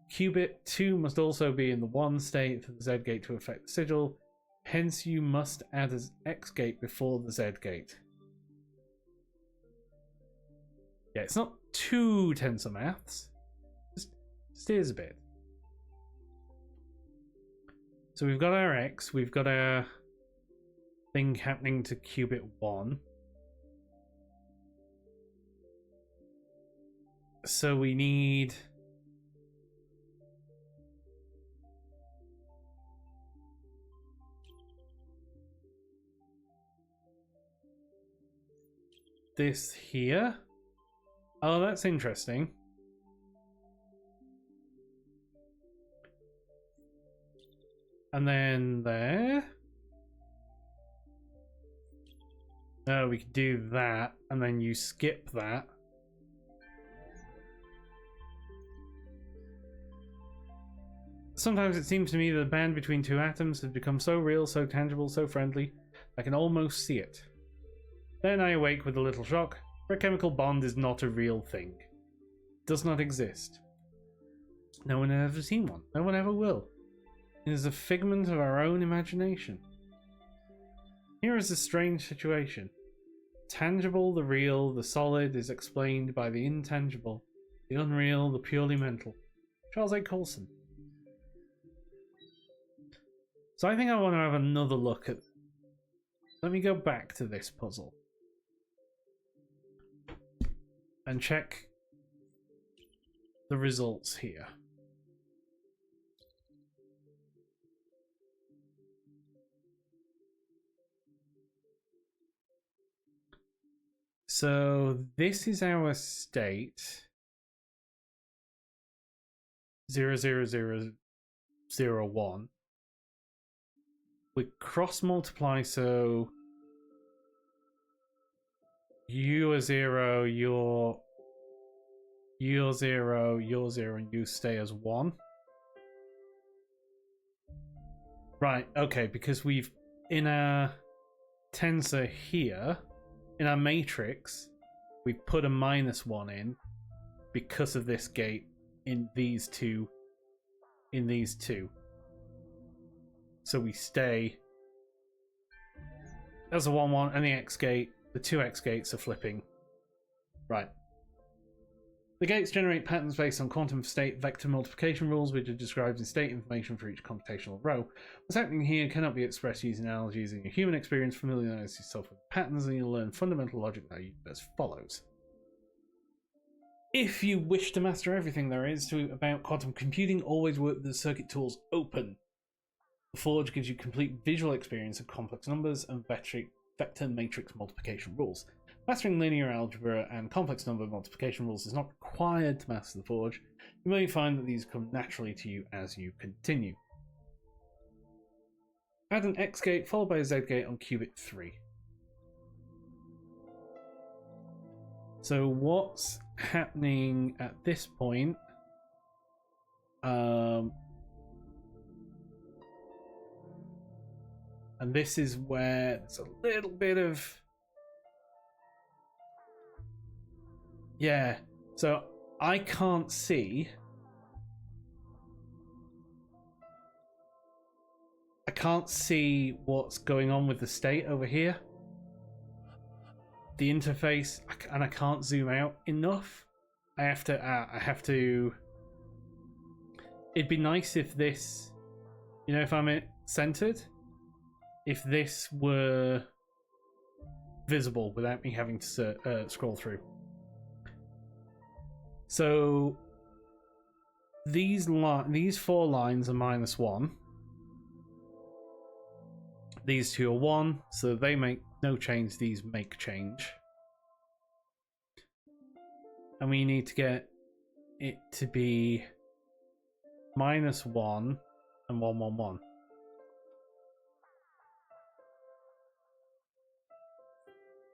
[SPEAKER 1] Qubit 2 must also be in the 1 state for the Z gate to affect the sigil, hence you must add an X gate before the Z gate. Yeah, it's not too tensor maths, just is a bit. So we've got our X, we've got our thing happening to qubit 1. So we need this here. Oh, that's interesting. And then there. Oh, we could do that, and then you skip that. Sometimes it seems to me that the band between two atoms has become so real, so tangible, so friendly, I can almost see it. Then I awake with a little shock, for a chemical bond is not a real thing. It does not exist. No one has ever seen one. No one ever will. It is a figment of our own imagination. Here is a strange situation. Tangible, the real, the solid is explained by the intangible, the unreal, the purely mental. Charles A. Colson. So I think I want to have another look at... Let me go back to this puzzle and check the results here. So this is our state 00001. We cross multiply, so you are 0, you're 0, you're 0, and you stay as 1. Right, okay, because we've, in our tensor here, in our matrix, we've put a -1 in because of this gate in these two. So we stay as a 1-1, and the X gate, the two X gates are flipping. Right. The gates generate patterns based on quantum state vector multiplication rules, which are described in state information for each computational row. What's happening here cannot be expressed using analogies in your human experience. Familiarize yourself with patterns and you'll learn fundamental logic that as follows. If you wish to master everything there is about quantum computing, always work with the circuit tools open. The Forge gives you complete visual experience of complex numbers and vector matrix multiplication rules. Mastering linear algebra and complex number multiplication rules is not required to master the Forge. You may find that these come naturally to you as you continue. Add an X gate followed by a Z gate on qubit 3. So what's happening at this point? And this is where there's a little bit of... Yeah, so I can't see. I can't see what's going on with the state over here. The interface, and I can't zoom out enough. I have to. It'd be nice if this, you know, if I'm centered, if this were visible without me having to scroll through. So these 4 lines are -1. These 2 are 1, so they make no change. These make change. And we need to get it to be -1 and 1, 1, 1.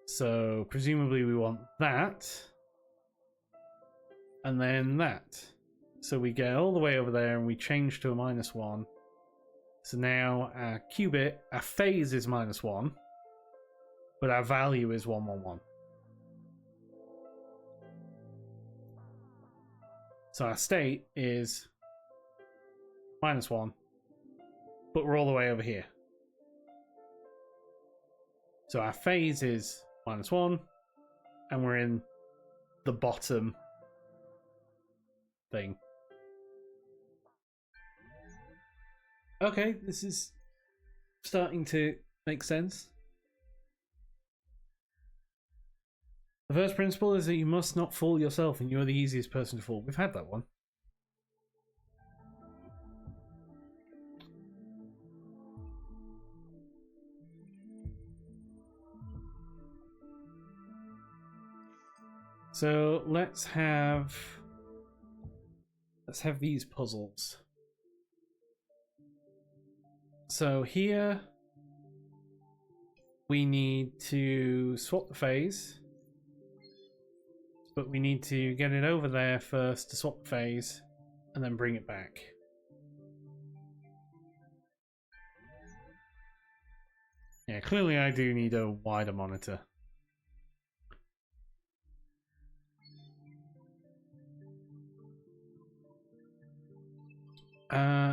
[SPEAKER 1] So presumably we want that. And then that. So we get all the way over there and we change to a -1. So now our qubit, our phase is -1, but our value is 1, 1, 1. So our state is -1, but we're all the way over here. So our phase is -1, and we're in the bottom thing. Okay, this is starting to make sense. The first principle is that you must not fool yourself, and you're the easiest person to fool. We've had that one. So let's have these puzzles. So here we need to swap the phase, but we need to get it over there first to swap the phase and then bring it back. Yeah, clearly I do need a wider monitor.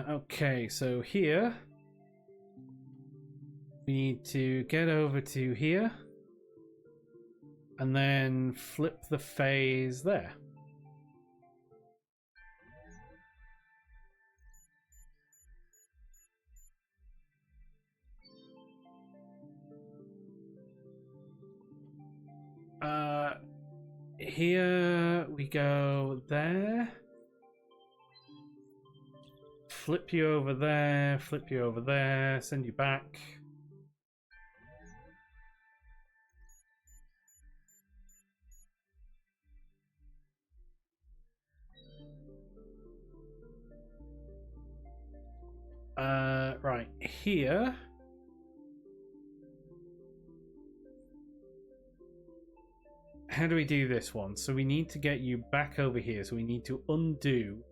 [SPEAKER 1] Okay, so here we need to get over to here and then flip the phase there. Here we go there. Flip you over there, flip you over there, send you back. Right, here. How do we do this one? So we need to get you back over here, so we need to undo.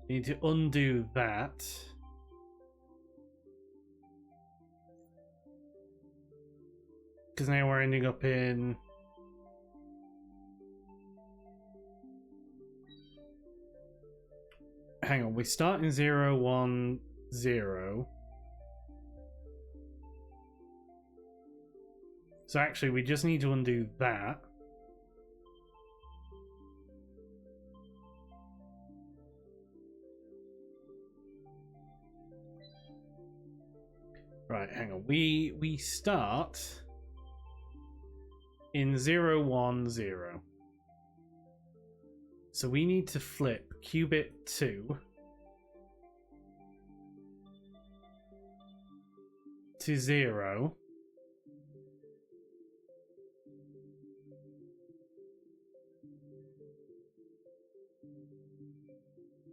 [SPEAKER 1] We need to undo that. Because now we're ending up in... Hang on, we start in 0, 1, 0. So actually, we just need to undo that. Right, hang on. We start in 0, 1, 0. So we need to flip qubit 2 to 0.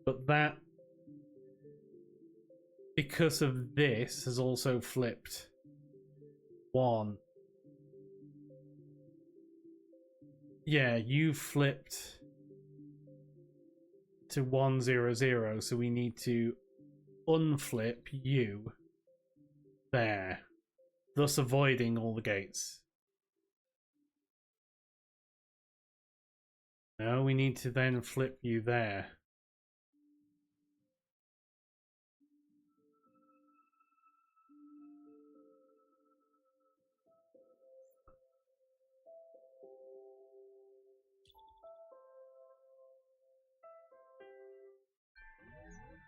[SPEAKER 1] But that, because of this, has also flipped 1. Yeah, you flipped to 1, 0, 0, so we need to unflip you there, thus avoiding all the gates. No, we need to then flip you there.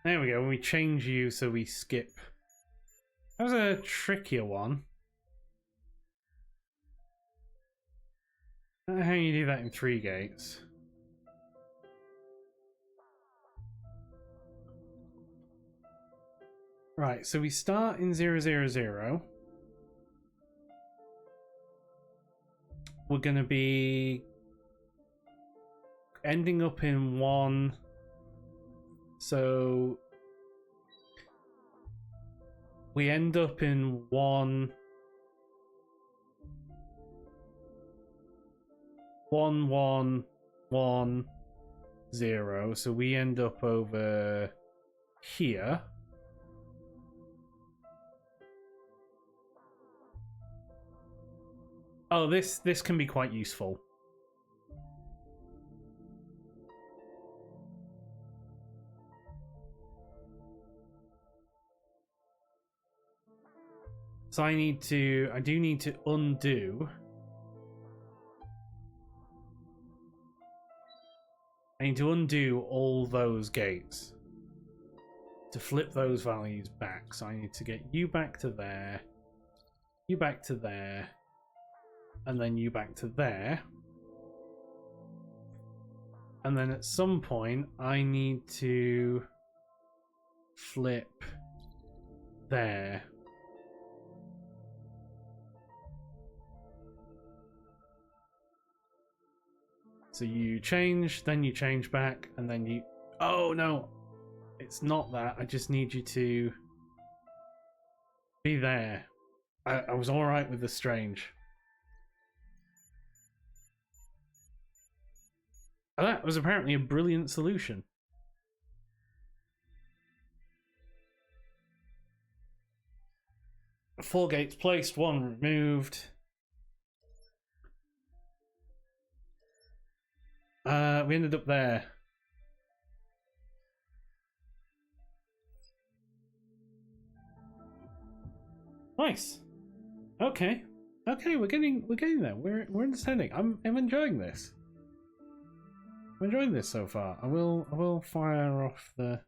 [SPEAKER 1] There we go, we change you so we skip. That was a trickier one. I don't know how you do that in 3 gates. Right, so we start in 0, 0, 0. We're going to be ending up in 1. So we end up in 1, 1, 1, 1, 0. So we end up over here. Oh, this can be quite useful. So I do need to undo. I need to undo all those gates to flip those values back. So I need to get you back to there, you back to there, and then you back to there. And then at some point, I need to flip there. So you change, then you change back, and then you... Oh, no! It's not that. I just need you to be there. I was alright with the strange. That was apparently a brilliant solution. Four gates placed, one removed. We ended up there. Nice. Okay. Okay, we're getting there. We're understanding. I'm enjoying this. I'm enjoying this so far. I will fire off the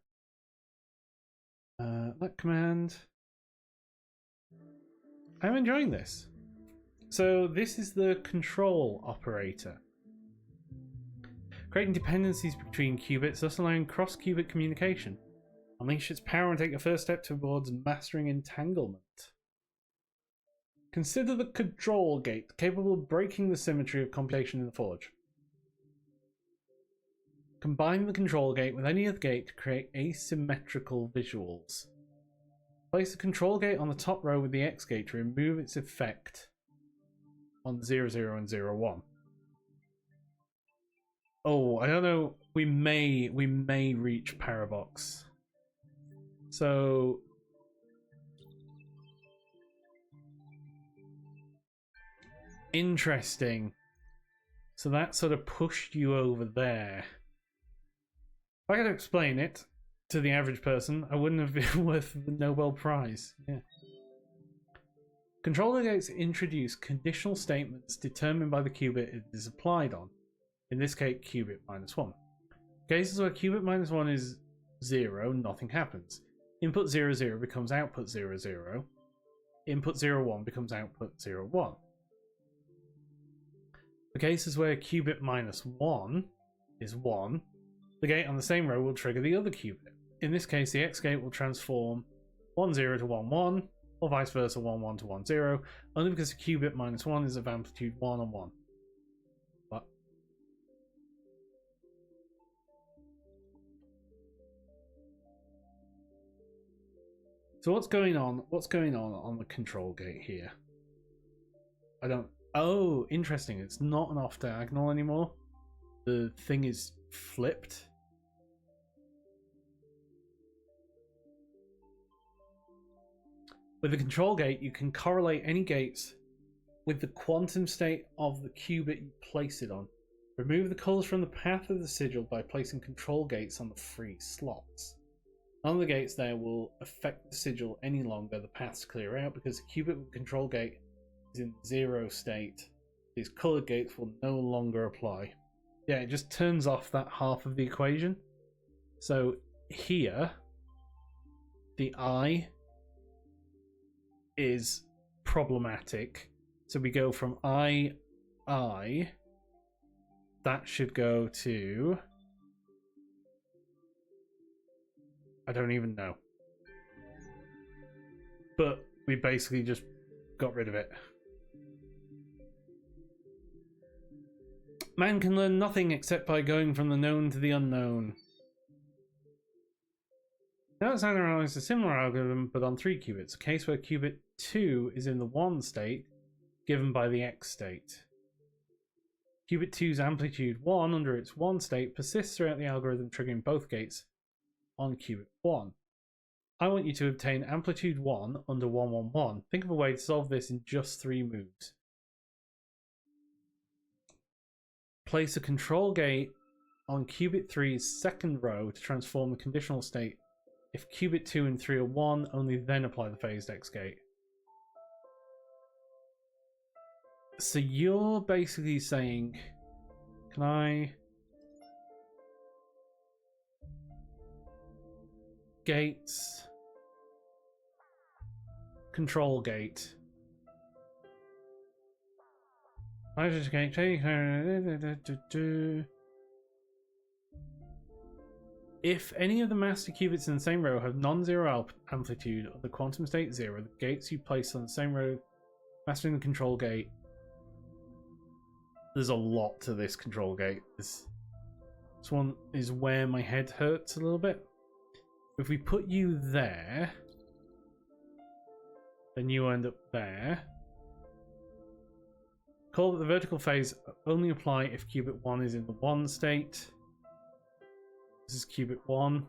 [SPEAKER 1] that command. I'm enjoying this. So this is the control operator. Creating dependencies between qubits, thus allowing cross-qubit communication. Unleash its power and take the first step towards mastering entanglement. Consider the control gate, capable of breaking the symmetry of computation in the forge. Combine the control gate with any other gate to create asymmetrical visuals. Place the control gate on the top row with the X gate to remove its effect on 0, 0 and 0, 1. Oh, I don't know. We may reach Parabox. So interesting. So that sort of pushed you over there. If I had to explain it to the average person, I wouldn't have been worth the Nobel Prize. Yeah. Controller gates introduce conditional statements determined by the qubit it is applied on. In this case, qubit -1. Cases where qubit -1 is 0, nothing happens. Input 0, 0 becomes output 0, 0. Input 0, 1 becomes output 0, 1. For cases where qubit -1 is 1, the gate on the same row will trigger the other qubit. In this case, the X gate will transform 1, 0 to 1, 1, or vice versa, 1, 1 to 1, 0, only because qubit -1 is of amplitude 1 and 1. What? So what's going on the control gate here? I don't... Oh, interesting. It's not an off diagonal anymore. The thing is flipped. With the control gate, you can correlate any gates with the quantum state of the qubit you place it on. Remove the colours from the path of the sigil by placing control gates on the free slots. None of the gates there will affect the sigil any longer. The paths clear out because the qubit with control gate is in 0 state. These coloured gates will no longer apply. Yeah, it just turns off that half of the equation. So here, the I is problematic. So we go from I, that should go to... I don't even know. But we basically just got rid of it. Man can learn nothing except by going from the known to the unknown. Now it's analysed a similar algorithm, but on 3 qubits, a case where qubit 2 is in the 1 state, given by the X state. Qubit 2's amplitude 1 under its 1 state persists throughout the algorithm, triggering both gates on qubit 1. I want you to obtain amplitude 1 under 111. Think of a way to solve this in just 3 moves. Place a control gate on qubit 3's second row to transform the conditional state. If qubit 2 and 3 are 1, only then apply the phased X gate. So you're basically saying, can I... gates... control gate. If any of the master qubits in the same row have non-zero amplitude of the quantum state 0, the gates you place on the same row, mastering the control gate. There's a lot to this control gate. This one is where my head hurts a little bit. If we put you there, then you end up there. Call that the vertical phase only apply if qubit 1 is in the 1 state. This is qubit 1.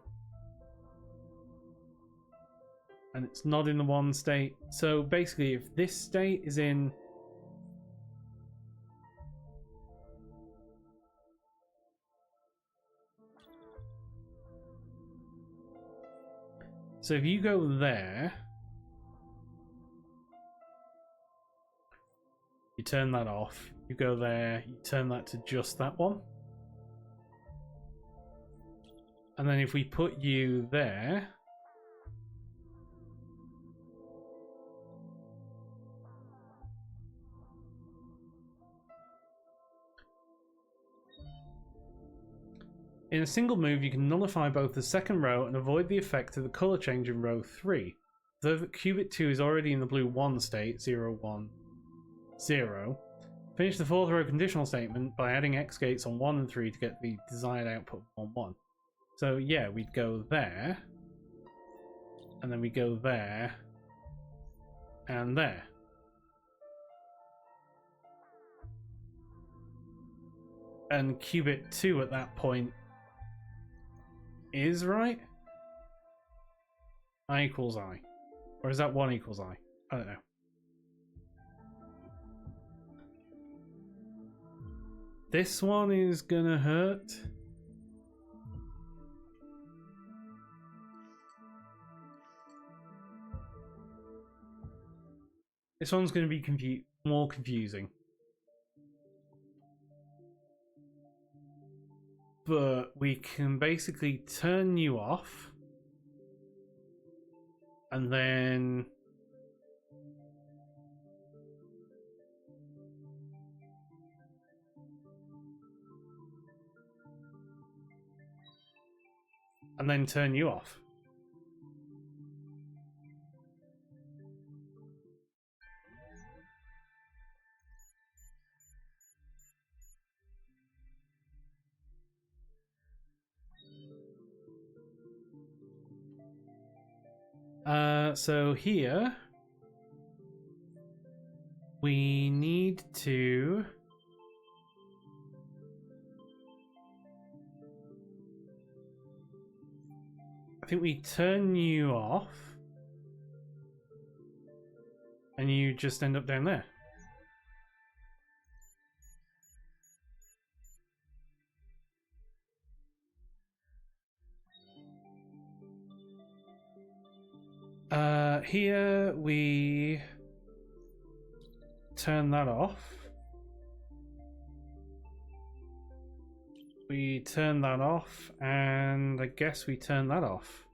[SPEAKER 1] And it's not in the 1 state. So basically, if this state is in... So if you go there... You turn that off. You go there, you turn that to just that one. And then if we put you there... In a single move, you can nullify both the second row and avoid the effect of the colour change in row 3. Though the qubit 2 is already in the blue 1 state, 0, 1, 0. Finish the 4th row conditional statement by adding X gates on 1 and 3 to get the desired output 1, 1. So yeah, we'd go there, and then we go there, and there. And qubit 2 at that point is right? I equals I. Or is that 1 equals I? I don't know. This one is gonna hurt. This one's gonna be more confusing. But we can basically turn you off. And then... and then turn you off. So here we need to I think we turn you off and you just end up down there. Here we turn that off. We turn that off, and I guess we turn that off.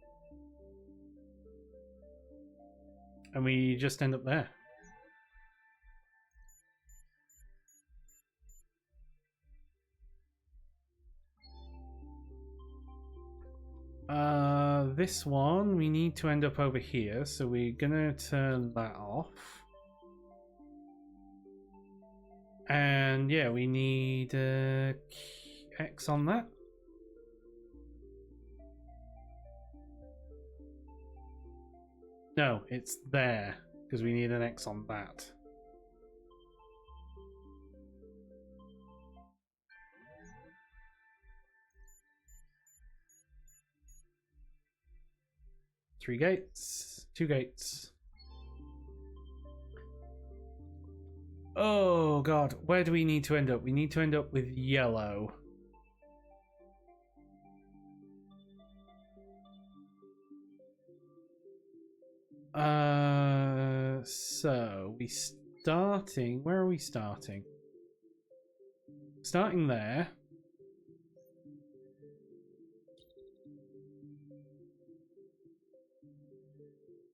[SPEAKER 1] And we just end up there. This one, we need to end up over here, so we're gonna turn that off. And yeah, we need X on that. No, it's there, because we need an X on that. Three gates, two gates. Oh god, where do we need to end up? We need to end up with yellow. So we starting, where are we starting? Starting there.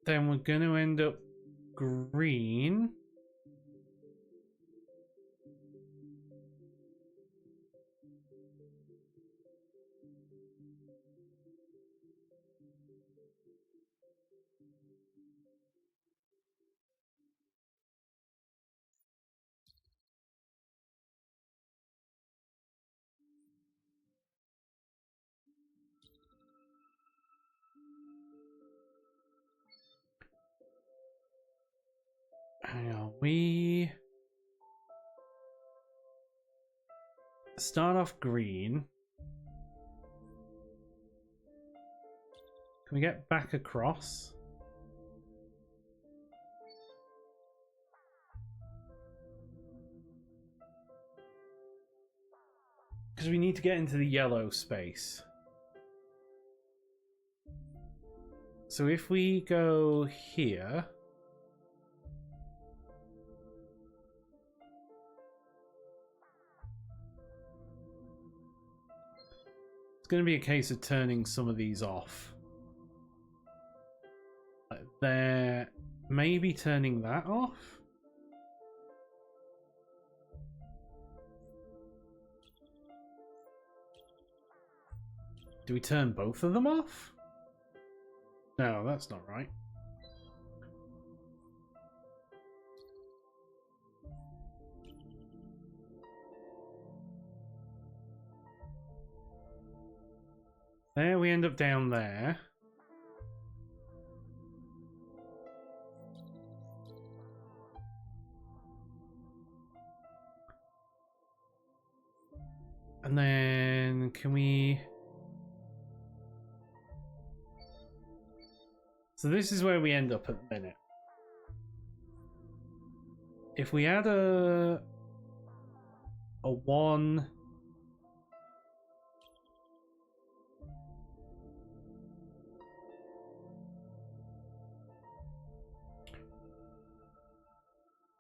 [SPEAKER 1] Then we're going to end up green. Hang on, we start off green. Can we get back across? Because we need to get into the yellow space. So if we go here... it's going to be a case of turning some of these off. Like there, maybe turning that off? Do we turn both of them off? No, that's not right. There we end up down there. And then can we... so this is where we end up at the minute. If we add a 1...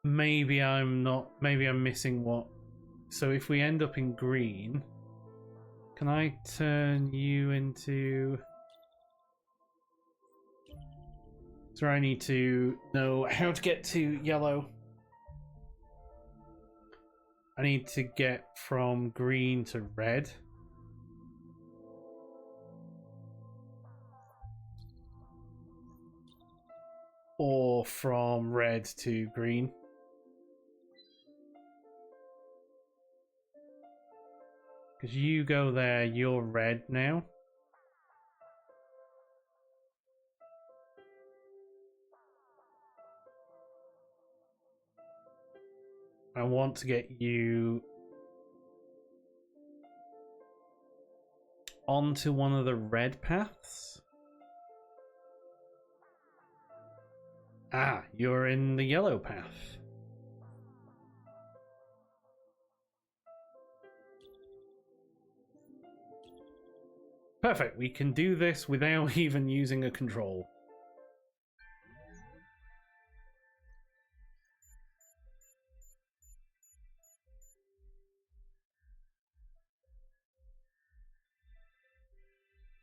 [SPEAKER 1] maybe I'm missing what... so if we end up in green, can I turn you into... so I need to know how to get to yellow. I need to get from green to red. Or from red to green. Because you go there, you're red now. I want to get you onto one of the red paths. Ah, you're in the yellow path. Perfect, we can do this without even using a control.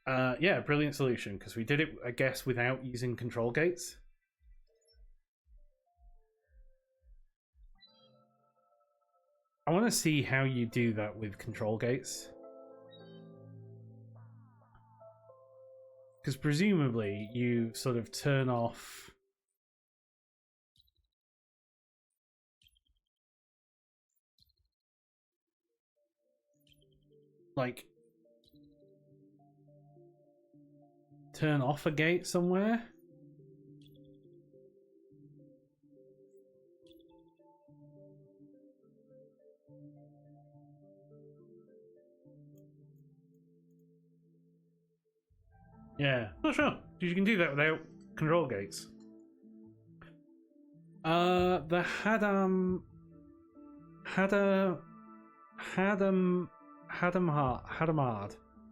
[SPEAKER 1] Yeah, brilliant solution, because we did it, I guess, without using control gates. I want to see how you do that with control gates. Because presumably you sort of turn off... like... turn off a gate somewhere? Yeah, not sure. You can do that without control gates. The Hadamard.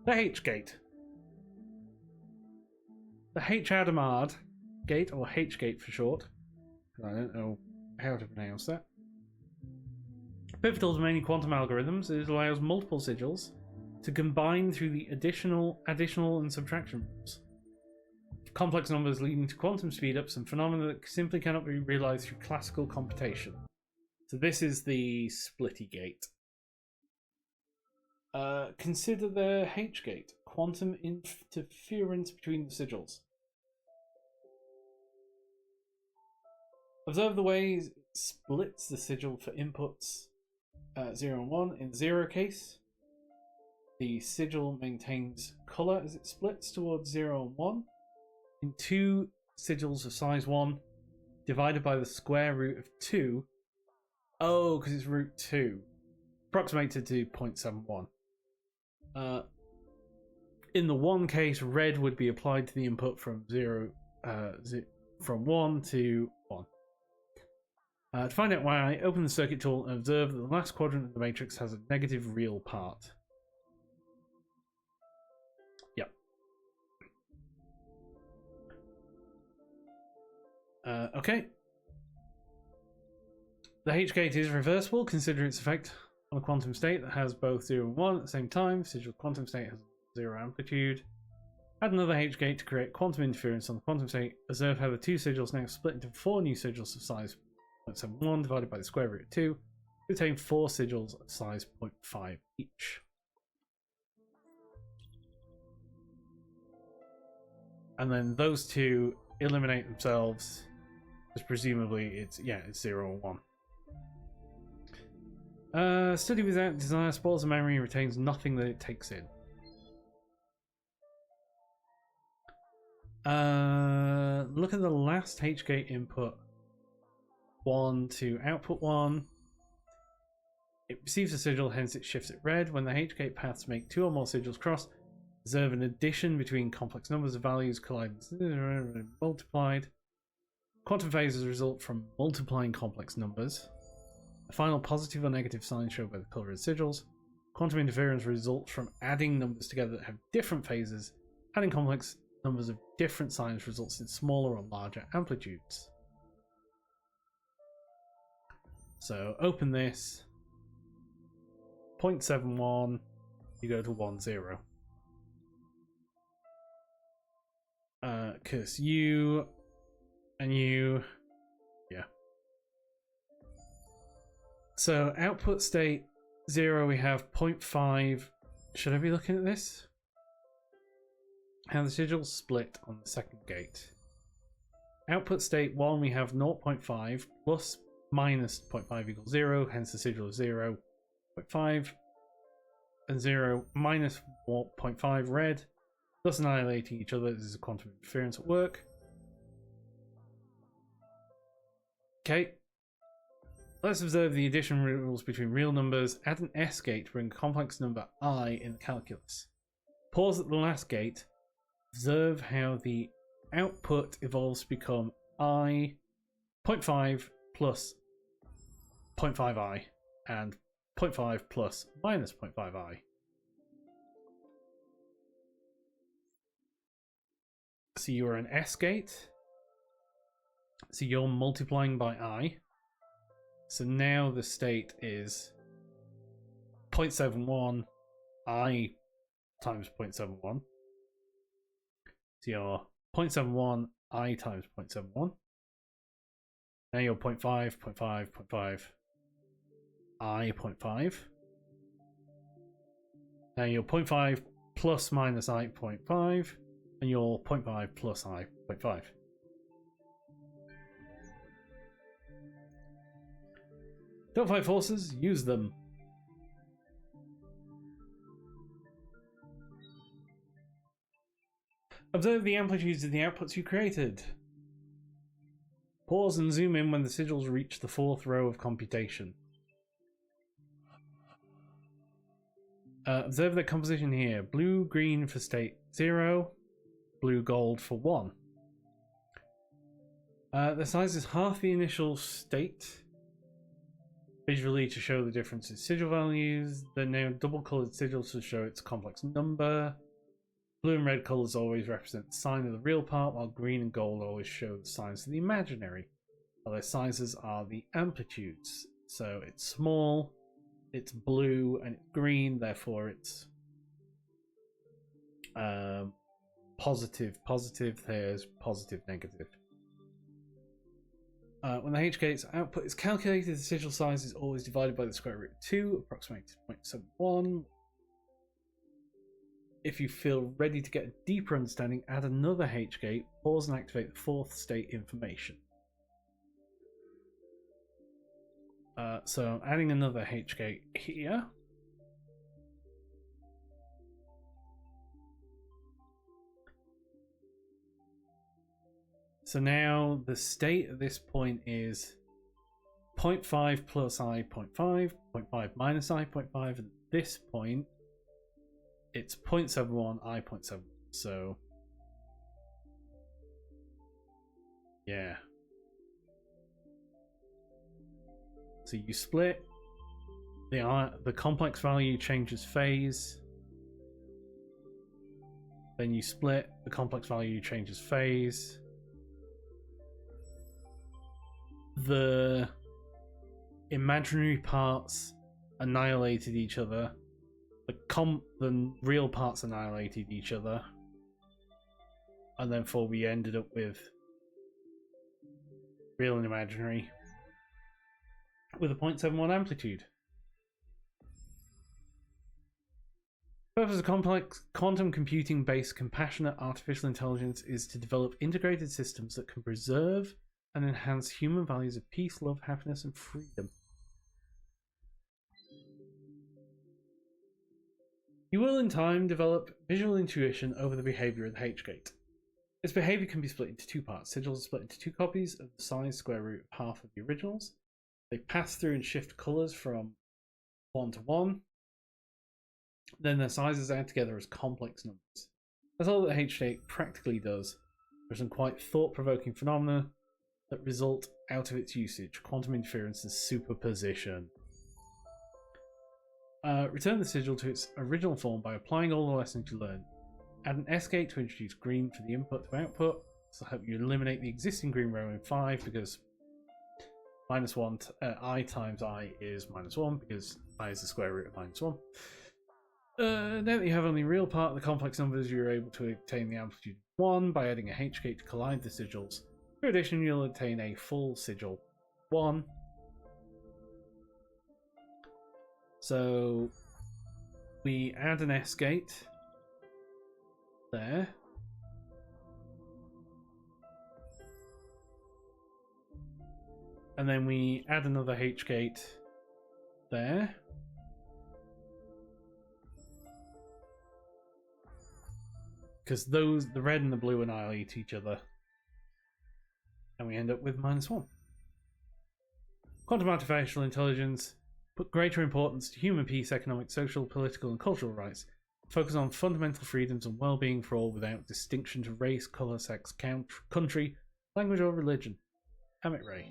[SPEAKER 1] The H gate. The H Hadamard gate, or H gate for short. I don't know how to pronounce that. Pivotal to many quantum algorithms, it allows multiple sigils to combine through the additional, and subtraction rules. Complex numbers leading to quantum speedups and phenomena that simply cannot be realized through classical computation. So this is the splitty gate. Consider the H gate, quantum interference between the sigils. Observe the ways it splits the sigil for inputs 0 and 1. In the 0 case, the sigil maintains colour as it splits towards 0 and 1. In 2 sigils of size 1, divided by the square root of 2. Oh, because it's root 2. Approximated to 0.71. In the 1 case, red would be applied to the input from 1 to 1. To find out why, open the circuit tool and observe that the last quadrant of the matrix has a negative real part. Yep. Okay. The H gate is reversible. Consider its effect on a quantum state that has both 0 and 1 at the same time. Sigil quantum state has 0 amplitude. Add another H gate to create quantum interference on the quantum state. Observe how the 2 sigils now split into 4 new sigils of size 0.71 divided by the square root of 2. Contain 4 sigils of size 0.5 each. And then those two eliminate themselves, because presumably it's 0 and 1. Study without desire spoils the memory and retains nothing that it takes in. Look at the last H gate input 1 to output 1. It receives a sigil, hence it shifts it red. When the H gate paths make 2 or more sigils cross, observe an addition between complex numbers of values colliding multiplied. Quantum phases result from multiplying complex numbers. A final positive or negative sign shown by the colour of the sigils. Quantum interference results from adding numbers together that have different phases. Adding complex numbers of different signs results in smaller or larger amplitudes. So open this. 0.71. You go to 10. Because you and you, yeah. So output state 0, we have 0.5. Should I be looking at this? How the sigils split on the second gate. Output state 1, we have 0.5 plus minus 0.5 equals 0, hence the sigil is 0. 0.5 and 0 minus 0.5 red, thus annihilating each other. This is a quantum interference at work. Okay. Let's observe the addition rules between real numbers. Add an S gate to bring a complex number I in the calculus. Pause at the last gate. Observe how the output evolves to become I 0.5 plus 0.5i and 0.5 plus minus 0.5i. So you're an S gate. So you're multiplying by I. So now the state is 0.71 I times 0.71. So your 0.71 I times 0.71. Now your 0.5, 0.5, 0.5, I 0.5. Now your 0.5 plus minus I 0.5, and your 0.5 plus I 0.5. Don't fight forces, use them. Observe the amplitudes of the outputs you created. Pause and zoom in when the sigils reach the fourth row of computation. Observe the composition here. Blue, green for state 0, blue, gold for 1. The size is half the initial state. Visually to show the difference in sigil values. They're now double-coloured sigils to show its complex number. Blue and red colours always represent the sign of the real part, while green and gold always show the signs of the imaginary. While their sizes are the amplitudes. So it's small, it's blue, and it's green, therefore it's positive, there's positive, negative. When the H-gate's output is calculated, the sigil size is always divided by the square root of 2, approximated 0.71. If you feel ready to get a deeper understanding, add another H-gate, pause and activate the fourth state information. So I'm adding another H-gate here. So now the state at this point is 0.5 plus I 0.5, 0.5 minus I 0.5, and at this point it's 0.71 I 0.7. So yeah. So you split, the complex value changes phase. Then you split, the complex value changes phase. The imaginary parts annihilated each other. The real parts annihilated each other. And then we ended up with real and imaginary with a 0.71 amplitude. The purpose of complex quantum computing based compassionate artificial intelligence is to develop integrated systems that can preserve and enhance human values of peace, love, happiness, and freedom. You will in time develop visual intuition over the behavior of the H-gate. Its behavior can be split into two parts. Sigils are split into two copies of the size square root of half of the originals. They pass through and shift colours from 1 to 1. Then their sizes add together as complex numbers. That's all that H-gate practically does. There are some quite thought-provoking phenomena that result out of its usage. Quantum interference and superposition. Return the sigil to its original form by applying all the lessons you learned. Add an S-gate to introduce green for the input to output. This will help you eliminate the existing green row in 5 because -1 I times I is -1 because I is the square root of -1. Now that you have only real part of the complex numbers, you're able to obtain the amplitude 1 by adding a H-gate to collide the sigils. In addition, you'll obtain a full sigil 1. So we add an S-gate there. And then we add another H-gate there. Because the red and the blue annihilate each other. And we end up with -1. Quantum artificial intelligence put greater importance to human peace, economic, social, political, and cultural rights. Focus on fundamental freedoms and well-being for all without distinction to race, colour, sex, country, language, or religion. Amit Ray.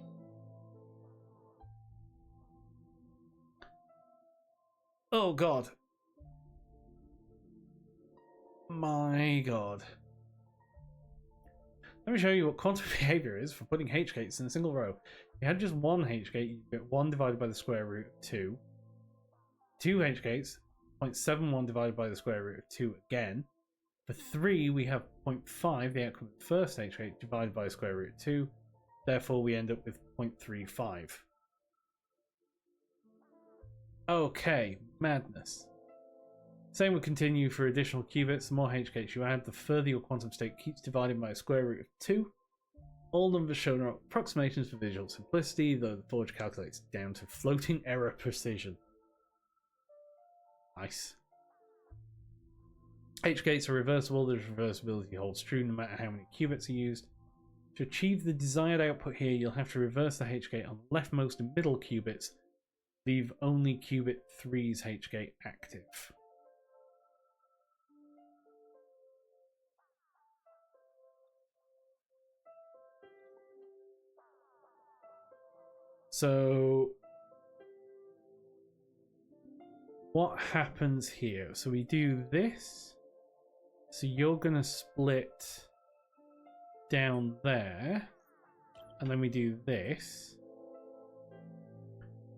[SPEAKER 1] Oh god. My god. Let me show you what quantum behavior is for putting H-gates in a single row. If you had just one H-gate, you get 1 divided by the square root of 2. 2 H-gates, 0.71 divided by the square root of 2 again. For 3, we have 0.5, the outcome of the first h8, divided by square root 2. Therefore, we end up with 0.35. Okay, madness. Same will continue for additional qubits. The more h-gates you add, the further your quantum state keeps dividing by a square root of 2. All numbers shown are approximations for visual simplicity, though the Forge calculates down to floating error precision. Nice. H-gates are reversible. The reversibility holds true no matter how many qubits are used. To achieve the desired output here, you'll have to reverse the h-gate on the leftmost and middle qubits. Leave only qubit 3's h-gate active. So what happens here? So we do this. So you're going to split down there. And then we do this.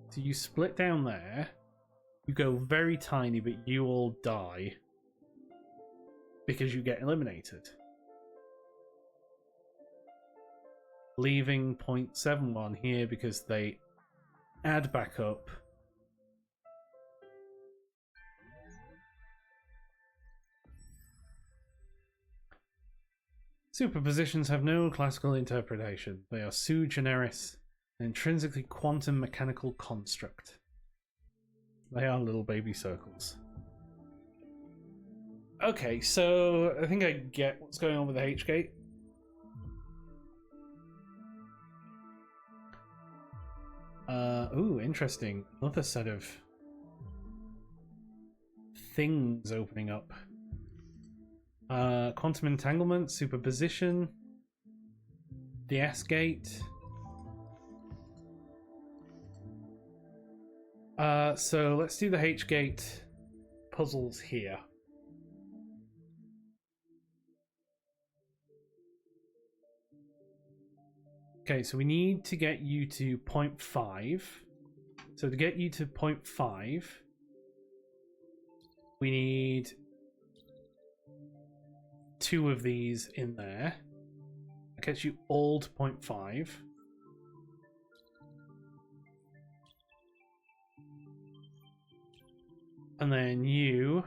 [SPEAKER 1] So you split down there. You go very tiny, but you all die. Because you get eliminated. Leaving 0.71 here because they add back up. Superpositions have no classical interpretation. They are sui generis, an intrinsically quantum mechanical construct. They are little baby circles. Okay, so I think I get what's going on with the H-gate. Ooh, interesting. Another set of things opening up. Quantum entanglement, superposition, the S-gate. So let's do the H-gate puzzles here. Okay, so we need to get you to 0.5. So to get you to 0.5, we need 2 of these in there. That gets you all to 0.5. And then you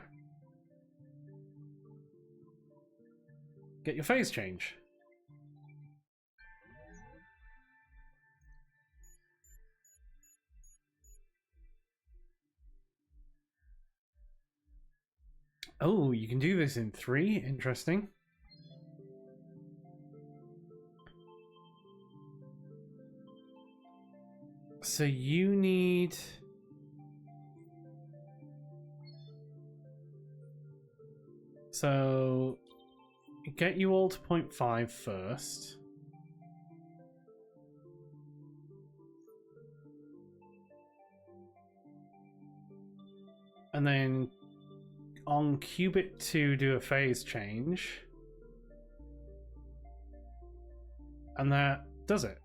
[SPEAKER 1] get your phase change. Oh, you can do this in 3. Interesting. So you need... So get you all to 0.5 first. And then on qubit 2 do a phase change. And that does it.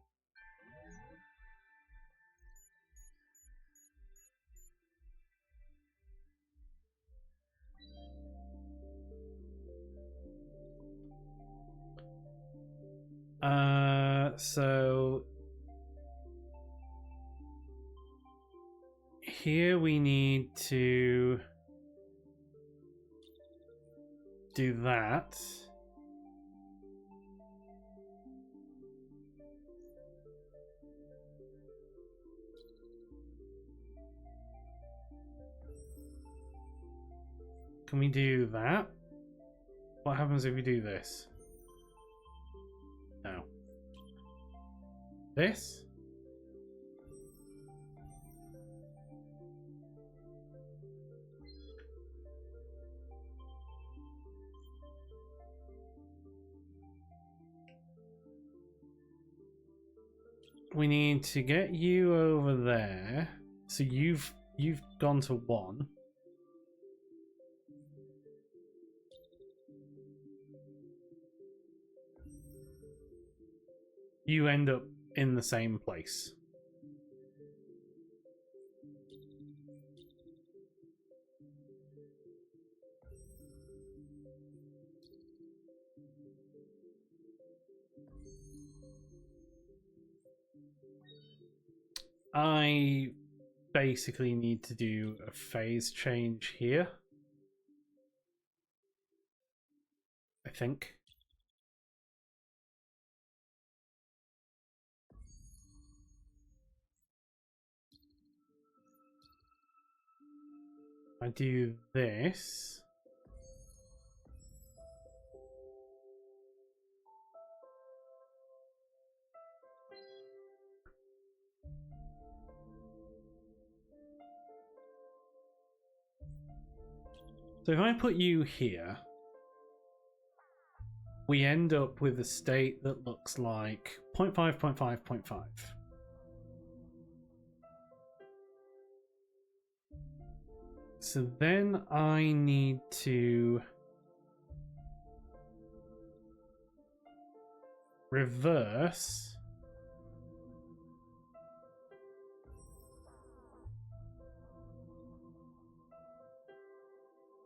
[SPEAKER 1] So here we need to do that. Can we do that? What happens if we do this? No. This? We need to get you over there. So you've gone to 1. You end up in the same place. I basically need to do a phase change here. I think. I do this. So if I put you here, we end up with a state that looks like 0.5, 0.5, 0.5. So then I need to reverse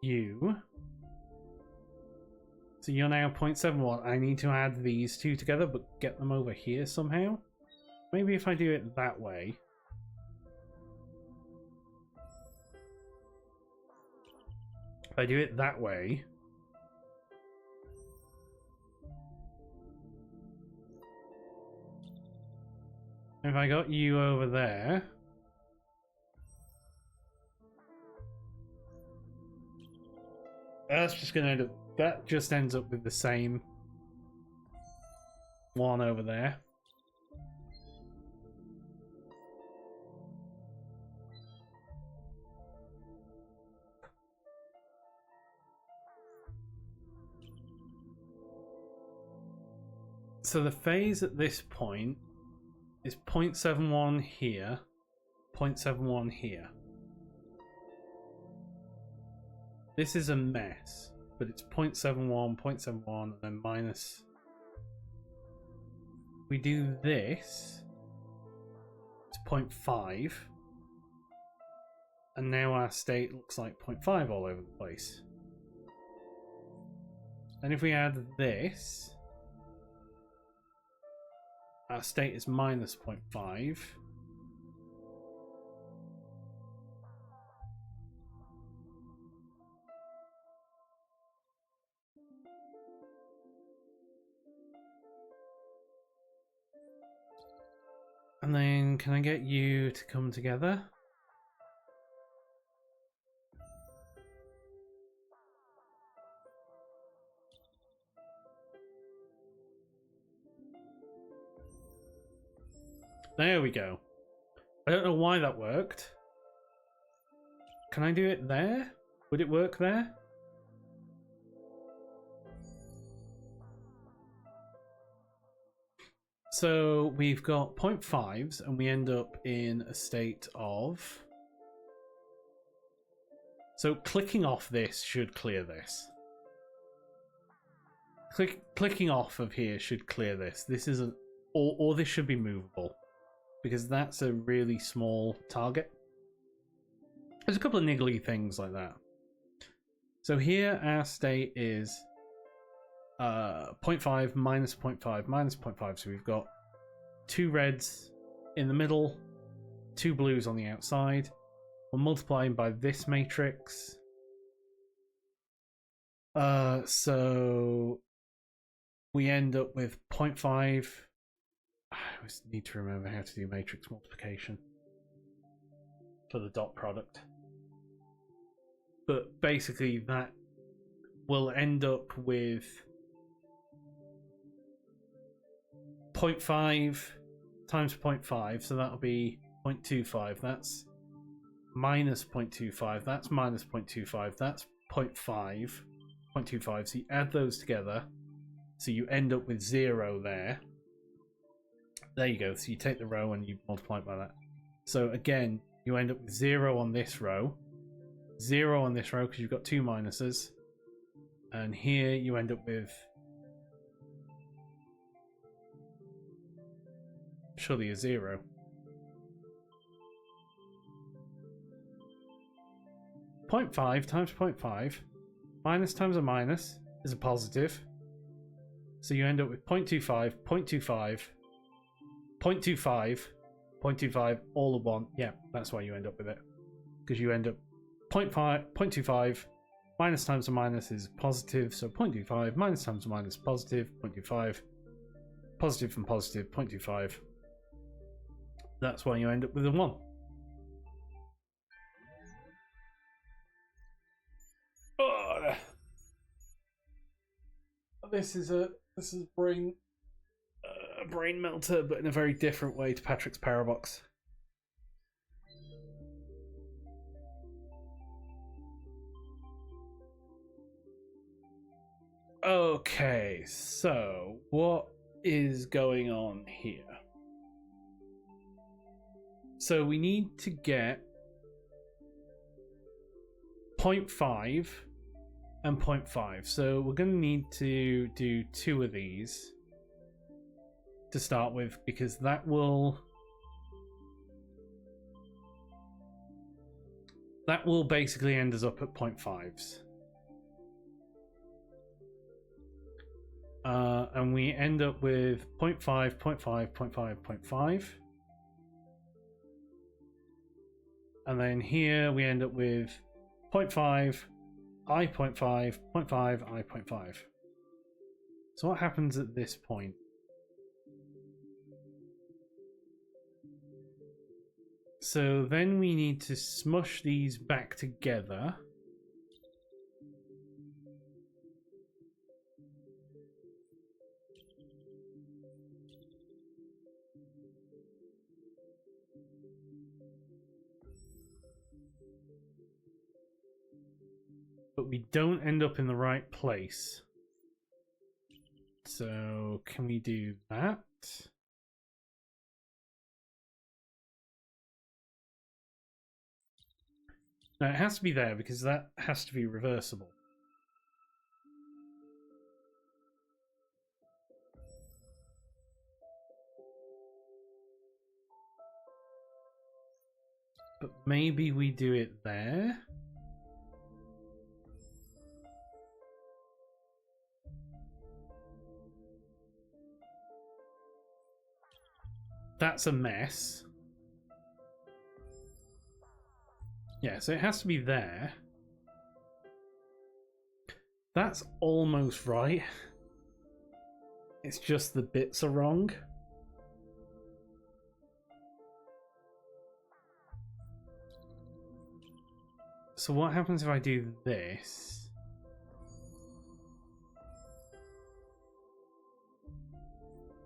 [SPEAKER 1] you. So you're now 0.71. I need to add these two together, but get them over here somehow. Maybe if I do it that way. If I do it that way, if I got you over there, that's just gonna end up, that just ends up with the same one over there. So the phase at this point is 0.71 here, 0.71 here. This is a mess, but it's 0.71, 0.71, and then minus. We do this, it's 0.5, and now our state looks like 0.5 all over the place. And if we add this, our state is minus 0.5. And then can I get you to come together? There we go. I don't know why that worked. Can I do it there? Would it work there? So we've got 0.5s and we end up in a state of... So clicking off this should clear this. Clicking off of here should clear this. This isn't... Or this should be movable, because that's a really small target. There's a couple of niggly things like that. So here our state is 0.5 minus 0.5 minus 0.5. So we've got 2 reds in the middle, 2 blues on the outside. We're multiplying by this matrix. So we end up with 0.5. I always need to remember how to do matrix multiplication for the dot product. But basically that will end up with 0.5 times 0.5, so that'll be 0.25. That's minus 0.25. That's minus 0.25. That's 0.5. 0.25. So you add those together, so you end up with 0 there. There you go. So you take the row and you multiply it by that. So again, you end up with 0 on this row, 0 on this row because you've got 2 minuses, and here you end up with surely a 0. .5 times 0.5 minus times a minus is a positive. So you end up with 0.25, 0.25, 0.25, 0.25, all of one. Yeah, that's why you end up with it. Because you end up 0.25 minus times a minus is positive, so 0.25 minus times a minus positive, 0.25, positive from positive, 0.25. That's why you end up with a 1. Oh, this is brain melter, but in a very different way to Patrick's Parabox. Okay, so what is going on here? So we need to get 0.5 and 0.5. So we're going to need to do 2 of these to start with, because that will basically end us up at 0.5s. And we end up with 0.5, 0.5, 0.5, 0.5. And then here we end up with 0.5, I 0.5, 0.5, I 0.5. So what happens at this point? So then we need to smush these back together. But we don't end up in the right place. So can we do that? No, it has to be there because that has to be reversible. But maybe we do it there? That's a mess. Yeah, so it has to be there. That's almost right. It's just the bits are wrong. So what happens if I do this?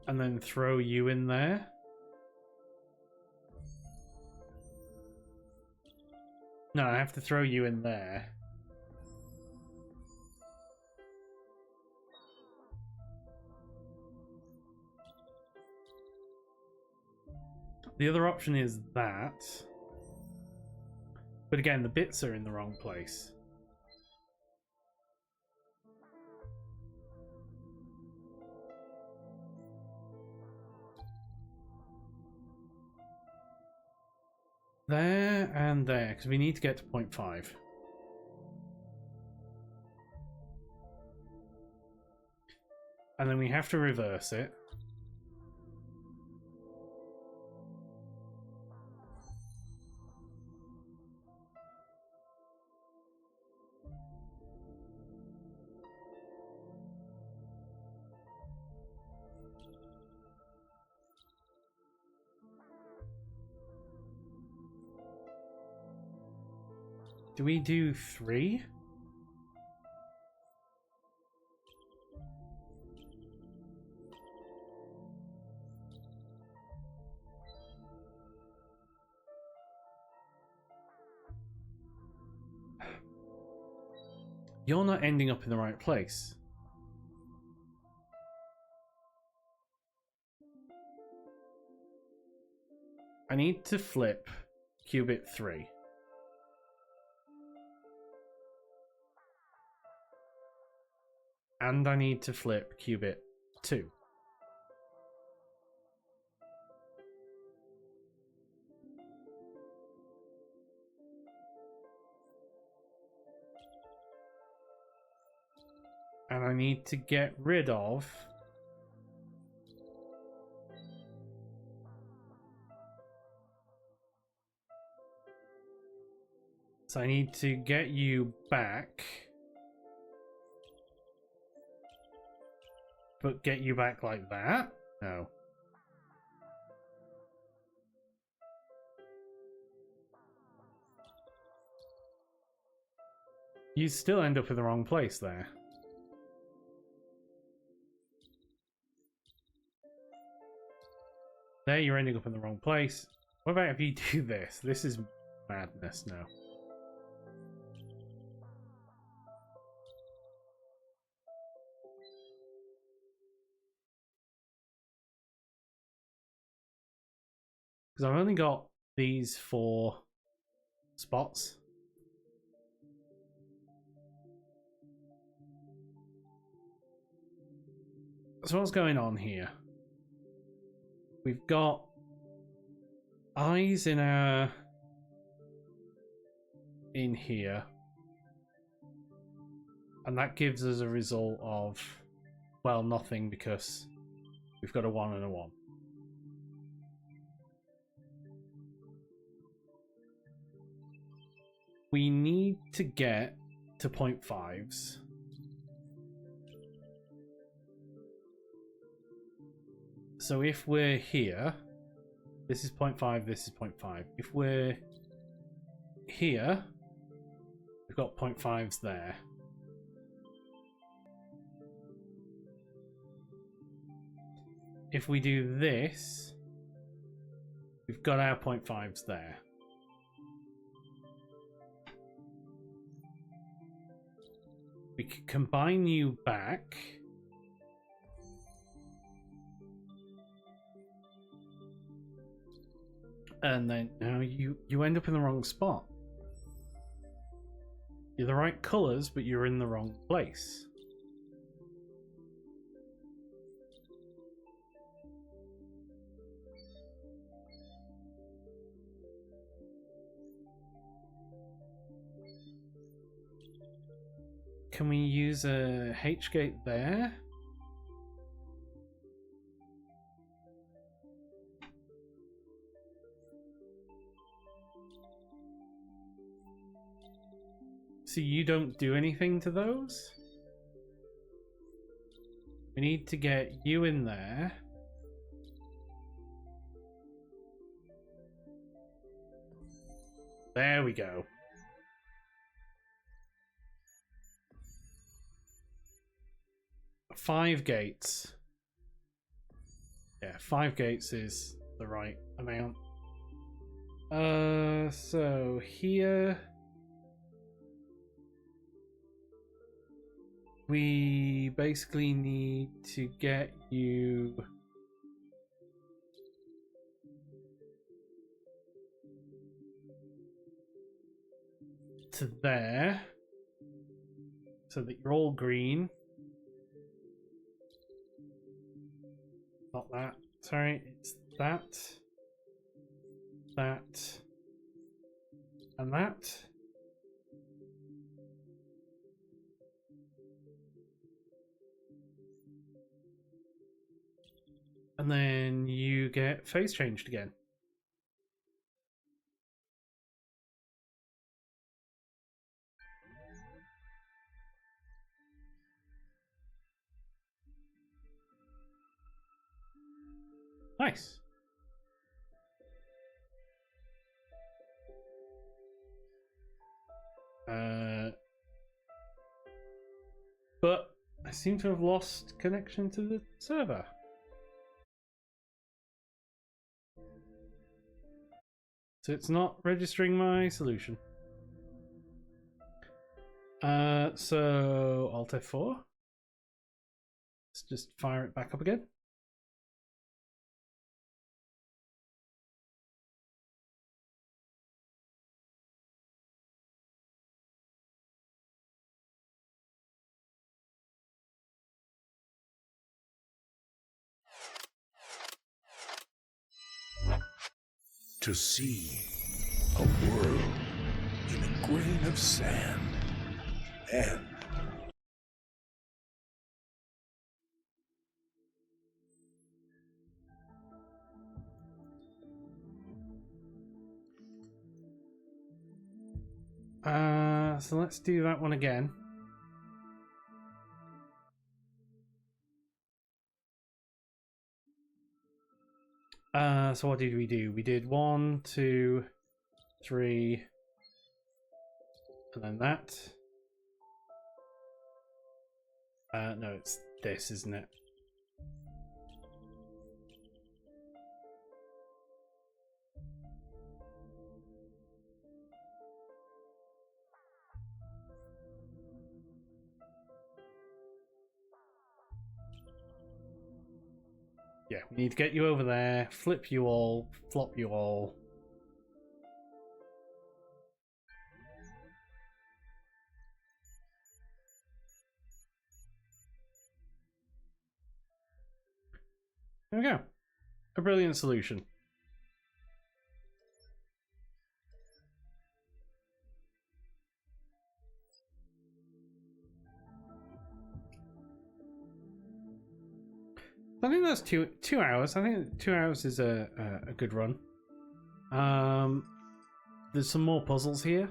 [SPEAKER 1] And then throw you in there? No, I have to throw you in there. The other option is that. But again, the bits are in the wrong place. There and there, because we need to get to 0.5. And then we have to reverse it. Do we do 3? You're not ending up in the right place. I need to flip qubit 3. And I need to flip qubit 2. And I need to get rid of So I need to get you back. But get you back like that? No. You still end up in the wrong place there. There, you're ending up in the wrong place. What about if you do this? This is madness now. Because I've only got these 4 spots. So what's going on here? We've got eyes in here. And that gives us a result of, well, nothing, because we've got a 1 and a 1. We need to get to 0.5s. So if we're here, this is 0.5, this is 0.5. If we're here, we've got 0.5s there. If we do this, we've got our 0.5s there. We can combine you back. And then now you end up in the wrong spot. You're the right colours, but you're in the wrong place. Can we use a H gate there? So you don't do anything to those? We need to get you in there. There we go. Five gates. Yeah, 5 gates is the right amount. So here we basically need to get you to there so that you're all green. Not that. Sorry, it's that, that, and that. And then you get phase changed again. Nice. But I seem to have lost connection to the server. So it's not registering my solution. So Alt F4. Let's just fire it back up again.
[SPEAKER 2] To see a world in a grain of sand and
[SPEAKER 1] So let's do that one again. So what did we do? We did 1, 2, 3, and then that. No, it's this, isn't it? Yeah, we need to get you over there, flip you all, flop you all. There we go. A brilliant solution. I think that's 2 hours. I think 2 hours is a good run. There's some more puzzles here.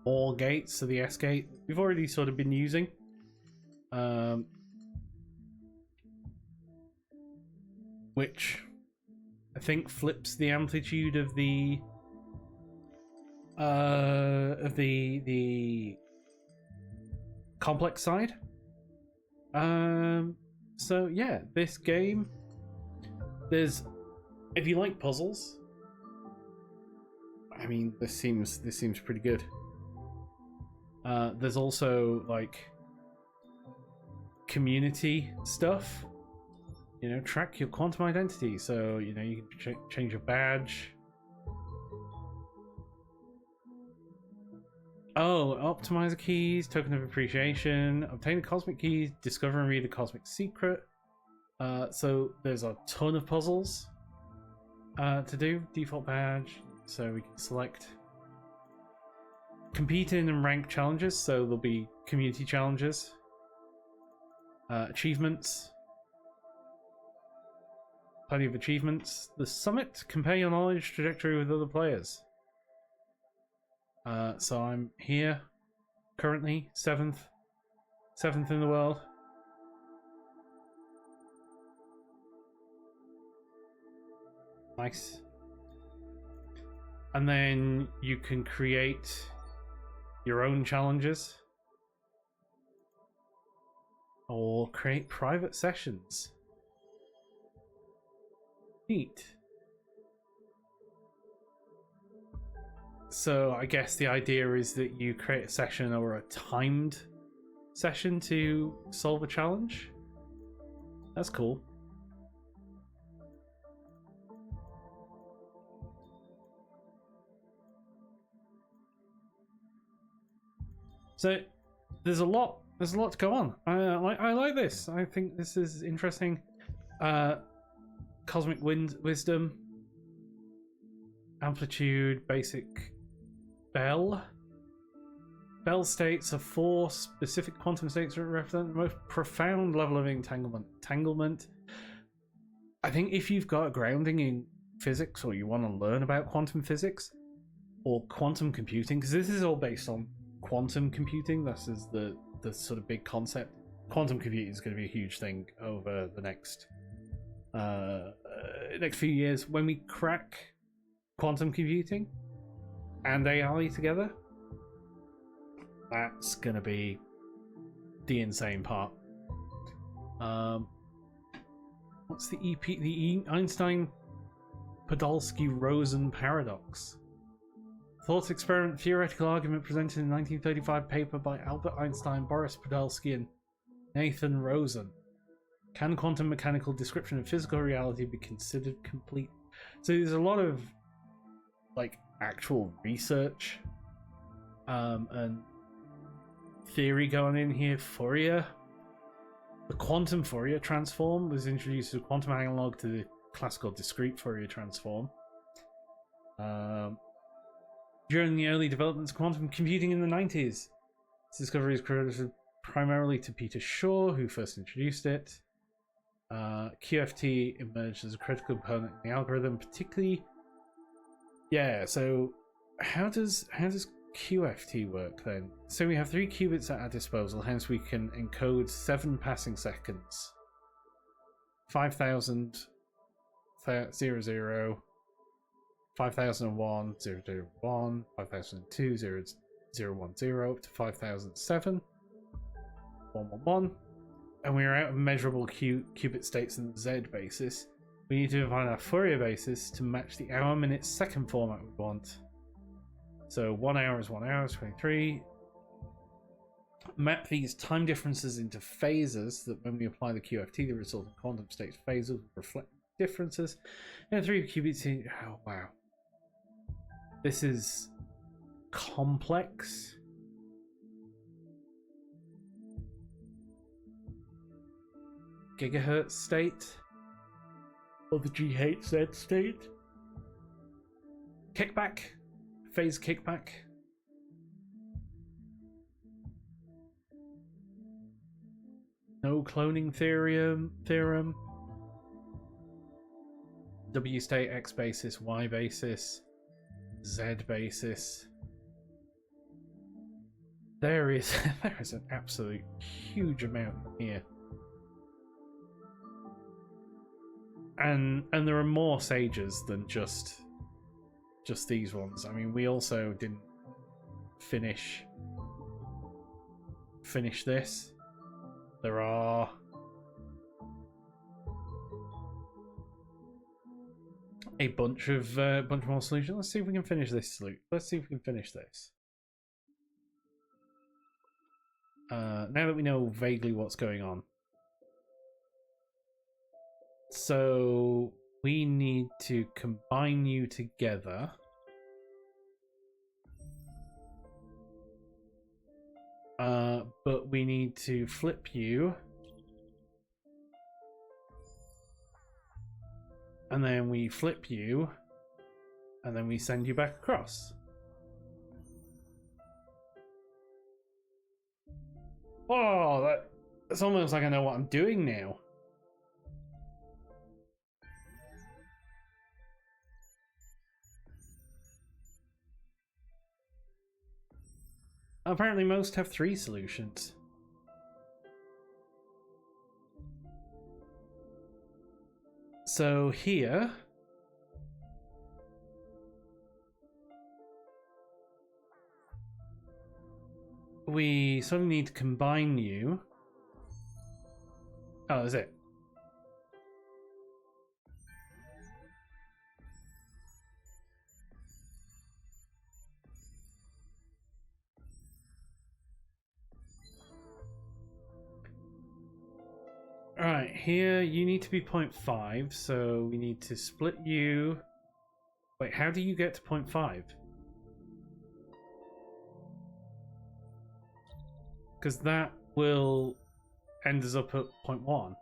[SPEAKER 1] More gates, so the S gate we've already sort of been using. Which I think flips the amplitude of the complex side. So yeah, this game, if you like puzzles, I mean, this seems pretty good. There's also like community stuff. You know, track your quantum identity. So you know you can change your badge. Oh, optimizer keys, token of appreciation, obtain the cosmic keys, discover and read a cosmic secret. So there's a ton of puzzles to do. Default badge, so we can select compete in and rank challenges. So there'll be community challenges, achievements, plenty of achievements. The summit, compare your knowledge trajectory with other players. So I'm here currently, 7th in the world. Nice. And then you can create your own challenges or create private sessions. Neat. So I guess the idea is that you create a session or a timed session to solve a challenge. That's cool. So there's a lot to go on. I like this. I think this is interesting. Cosmic wisdom, amplitude, basic. Bell states are 4 specific quantum states that represent the most profound level of entanglement. I think if you've got a grounding in physics or you want to learn about quantum physics or quantum computing, because this is all based on quantum computing, this is the sort of big concept. Quantum computing is going to be a huge thing over the next few years. When we crack quantum computing and AI together, that's gonna be the insane part. What's the EP? The Einstein-Podolsky-Rosen paradox. Thought experiment theoretical argument presented in 1935 paper by Albert Einstein, Boris Podolsky, and Nathan Rosen. Can quantum mechanical description of physical reality be considered complete? So there's a lot of like actual research and theory going in here. Fourier, the quantum Fourier transform was introduced as a quantum analog to the classical discrete Fourier transform. During the early developments of quantum computing in the 90s, this discovery is credited primarily to Peter Shaw, who first introduced it. QFT emerged as a critical component in the algorithm, particularly. Yeah, so how does QFT work then? So we have 3 qubits at our disposal, hence we can encode 7 passing seconds. 5000 00 5001 001 5002 0010 up to 5007 111, and we are out of measurable qubit states in the Z basis. We need to define our Fourier basis to match the hour, minute, second format we want. So 1 hour is 1 hour, is 23. Map these time differences into phases that when we apply the QFT, the resultant quantum state phases will reflect differences. And 3 qubits in. Oh, wow. This is complex. Gigahertz state. Or the GHz state. Kickback. Phase kickback. No cloning theorem. W state, X basis, Y basis, Z basis. There is an absolute huge amount here. And there are more sages than just these ones. I mean, we also didn't finish this. There are a bunch more solutions. Let's see if we can finish this. Let's see if we can finish this. Now that we know vaguely what's going on. So we need to combine you together. But we need to flip you. And then we flip you. And then we send you back across. Oh, that's almost like I know what I'm doing now. Apparently most have 3 solutions. So here we sort of need to combine you. Oh, that's it. Alright, here you need to be 0.5, so we need to split you. Wait, how do you get to 0.5? Because that will end us up at 0.1.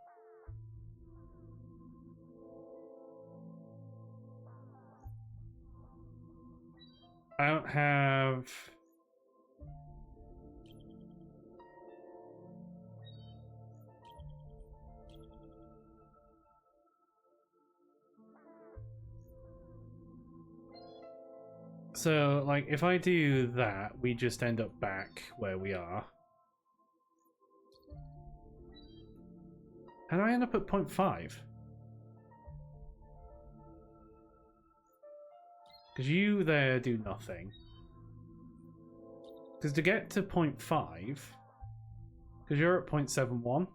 [SPEAKER 1] I don't have... So, like, if I do that, we just end up back where we are. How do I end up at 0.5? Because you there do nothing. Because to get to 0.5, because you're at 0.71,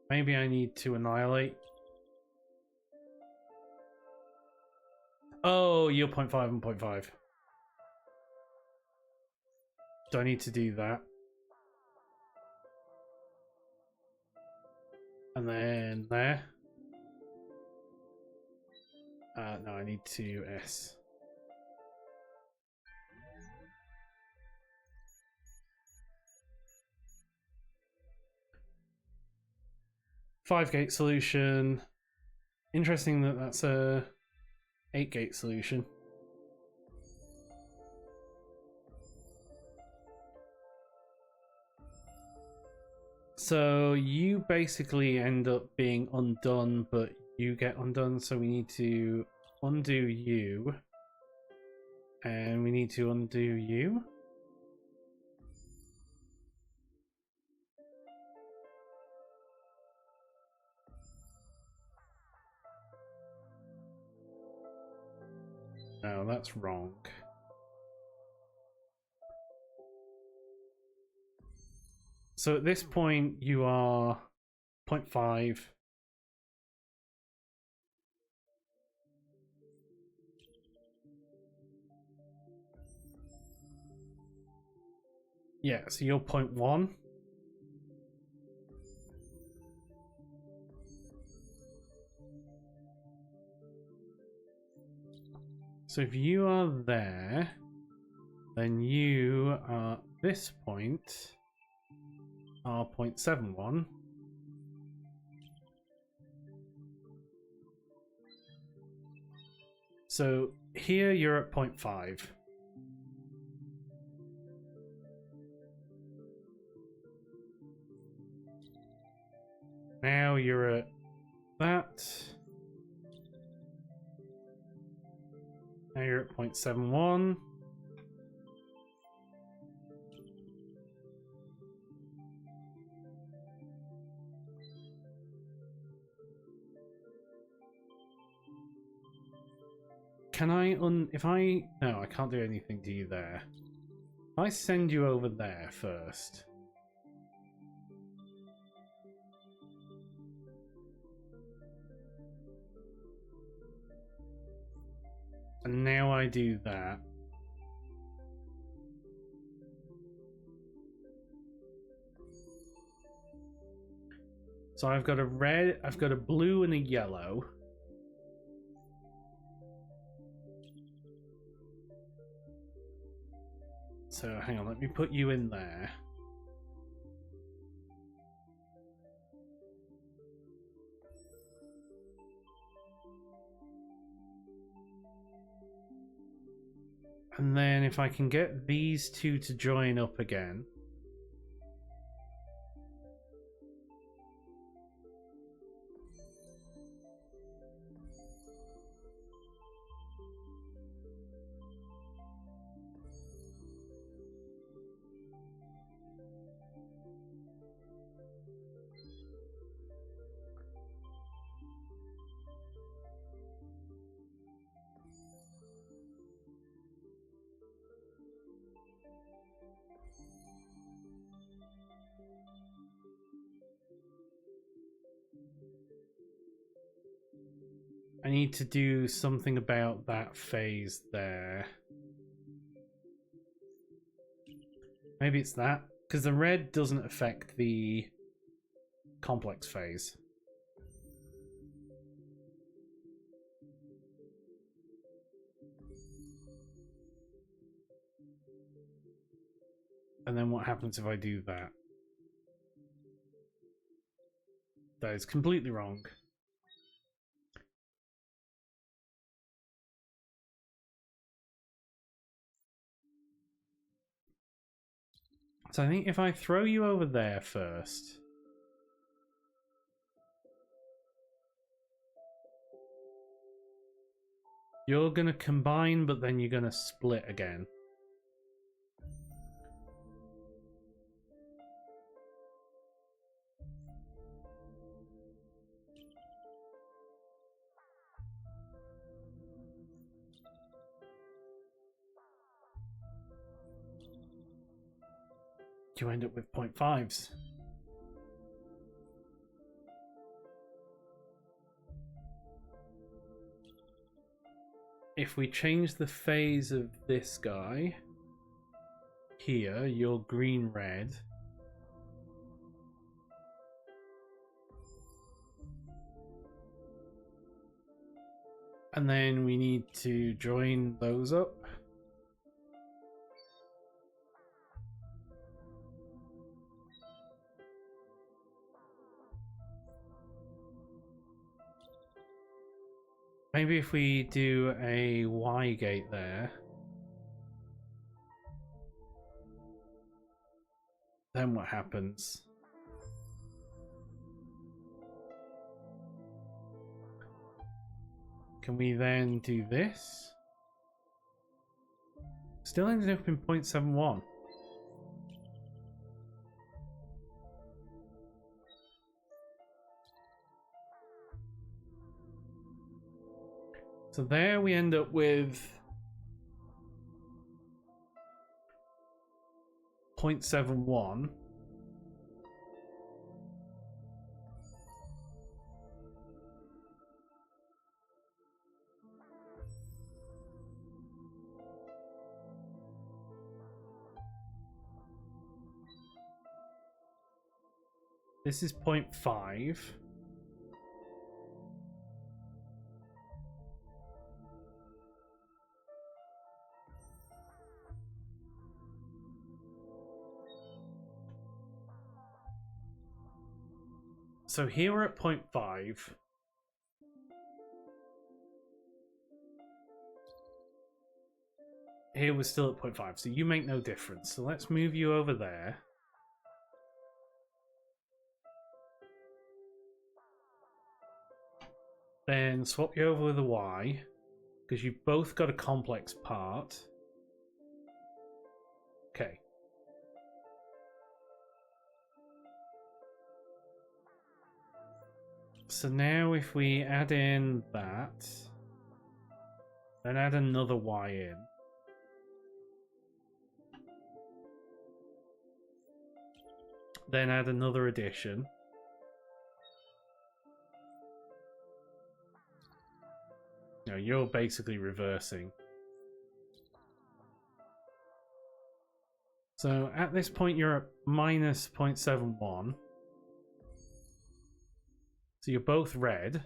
[SPEAKER 1] maybe I need to annihilate. Oh, you're 0.5 and 0.5. Do I need to do that? And then there. No, I need to S. Five-gate solution. Interesting that that's a 8-gate solution. So you basically end up being undone, but you get undone, so we need to undo you. And we need to undo you. No, that's wrong. So at this point, you are 0.5. Yeah, so you're 0.1. So if you are there, then you are at this point are 0.71. So here you're at 0.5. Now you're at that. Now you're at 0.71. Can I no, I can't do anything to you there. I send you over there first. And now I do that. So I've got a red, I've got a blue and a yellow. So hang on, let me put you in there. And then if I can get these two to join up again. I need to do something about that phase there. Maybe it's that, because the red doesn't affect the complex phase. And then what happens if I do that? That is completely wrong. So I think if I throw you over there first. You're going to combine, but then you're going to split again. You end up with 0.5s. If we change the phase of this guy, here, you're green-red. And then we need to join those up. Maybe if we do a Y gate there. Then what happens? Can we then do this? Still ended up in 0.71. So there we end up with 0.71. This is 0.5. So here we're at 0.5. Here we're still at 0.5, so you make no difference. So let's move you over there. Then swap you over with a Y, because you've both got a complex part. Okay. So now if we add in that, then add another Y in. Then add another addition. No, you're basically reversing. So at this point you're at minus 0.71. So you're both red.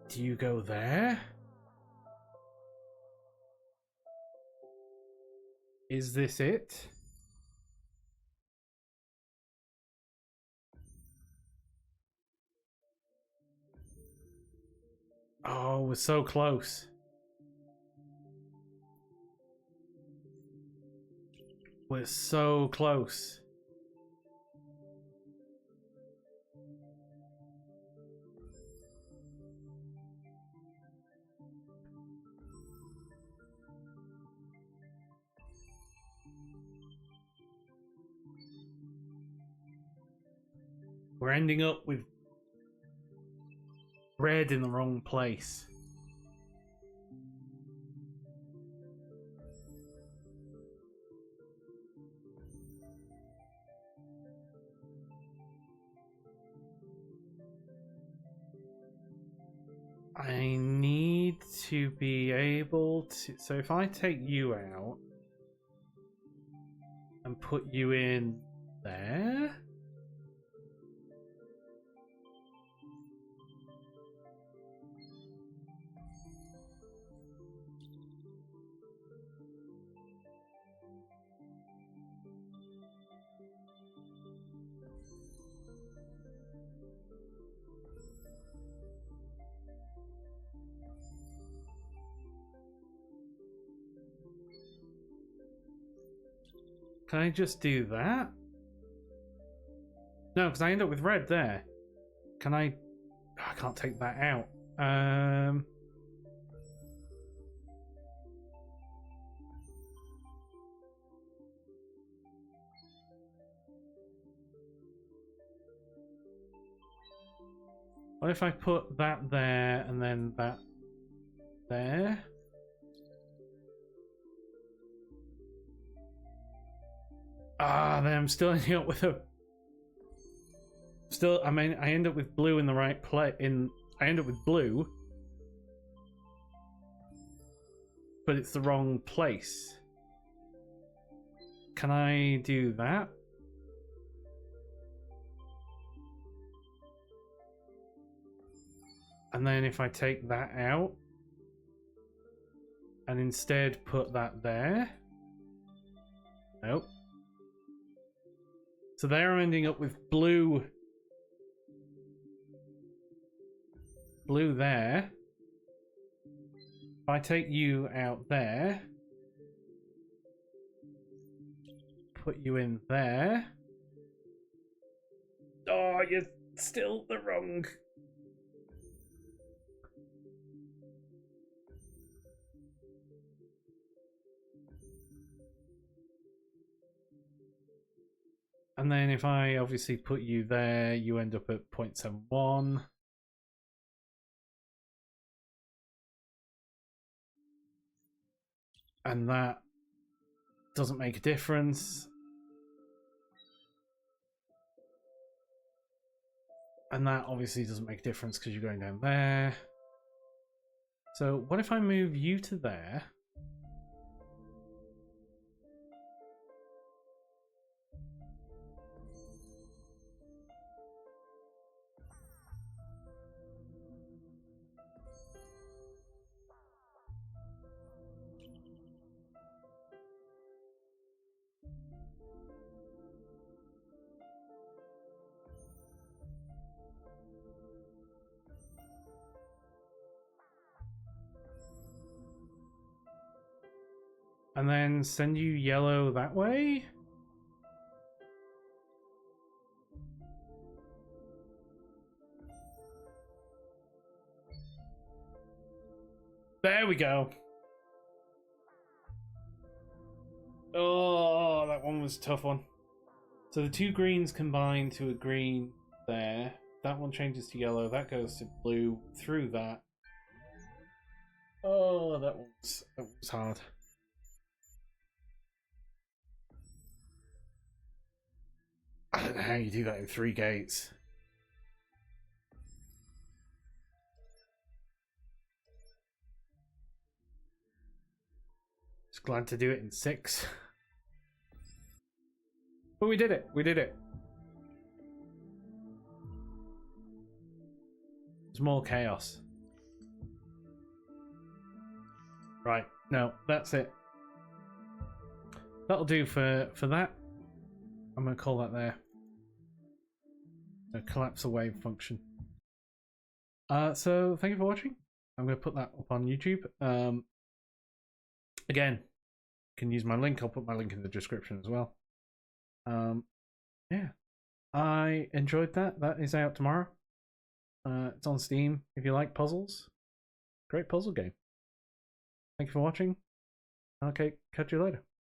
[SPEAKER 1] Do you go there? Is this it? Oh, we're so close. We're so close. We're ending up with red in the wrong place. I need to be able to... So if I take you out and put you in there... Can I just do that? No, because I end up with red there. Can I... I can't take that out. What if I put that there and then that there? Ah, then I'm still ending up with a... Still, I mean, I end up with blue in the right place. I end up with blue, but it's the wrong place. Can I do that? And then if I take that out and instead put that there. Nope. So there I'm ending up with blue. Blue there. If I take you out there. Put you in there. Oh, you're still the wrong... And then if I obviously put you there, you end up at 0.71. And that doesn't make a difference. And that obviously doesn't make a difference because you're going down there. So what if I move you to there? And then send you yellow that way? There we go. Oh, that one was a tough one. So the two greens combine to a green there. That one changes to yellow. That goes to blue through that. Oh, that was hard. I don't know how you do that in 3 gates. Just glad to do it in 6. But we did it. We did it. There's more chaos. Right. No, that's it. That'll do for that. I'm going to call that there. A collapse wave function. So thank you for watching. I'm going to put that up on YouTube. Again, you can use my link. I'll put my link in the description as well. Yeah, I enjoyed that. That is out tomorrow. It's on Steam if you like puzzles. Great puzzle game. Thank you for watching. Okay, catch you later.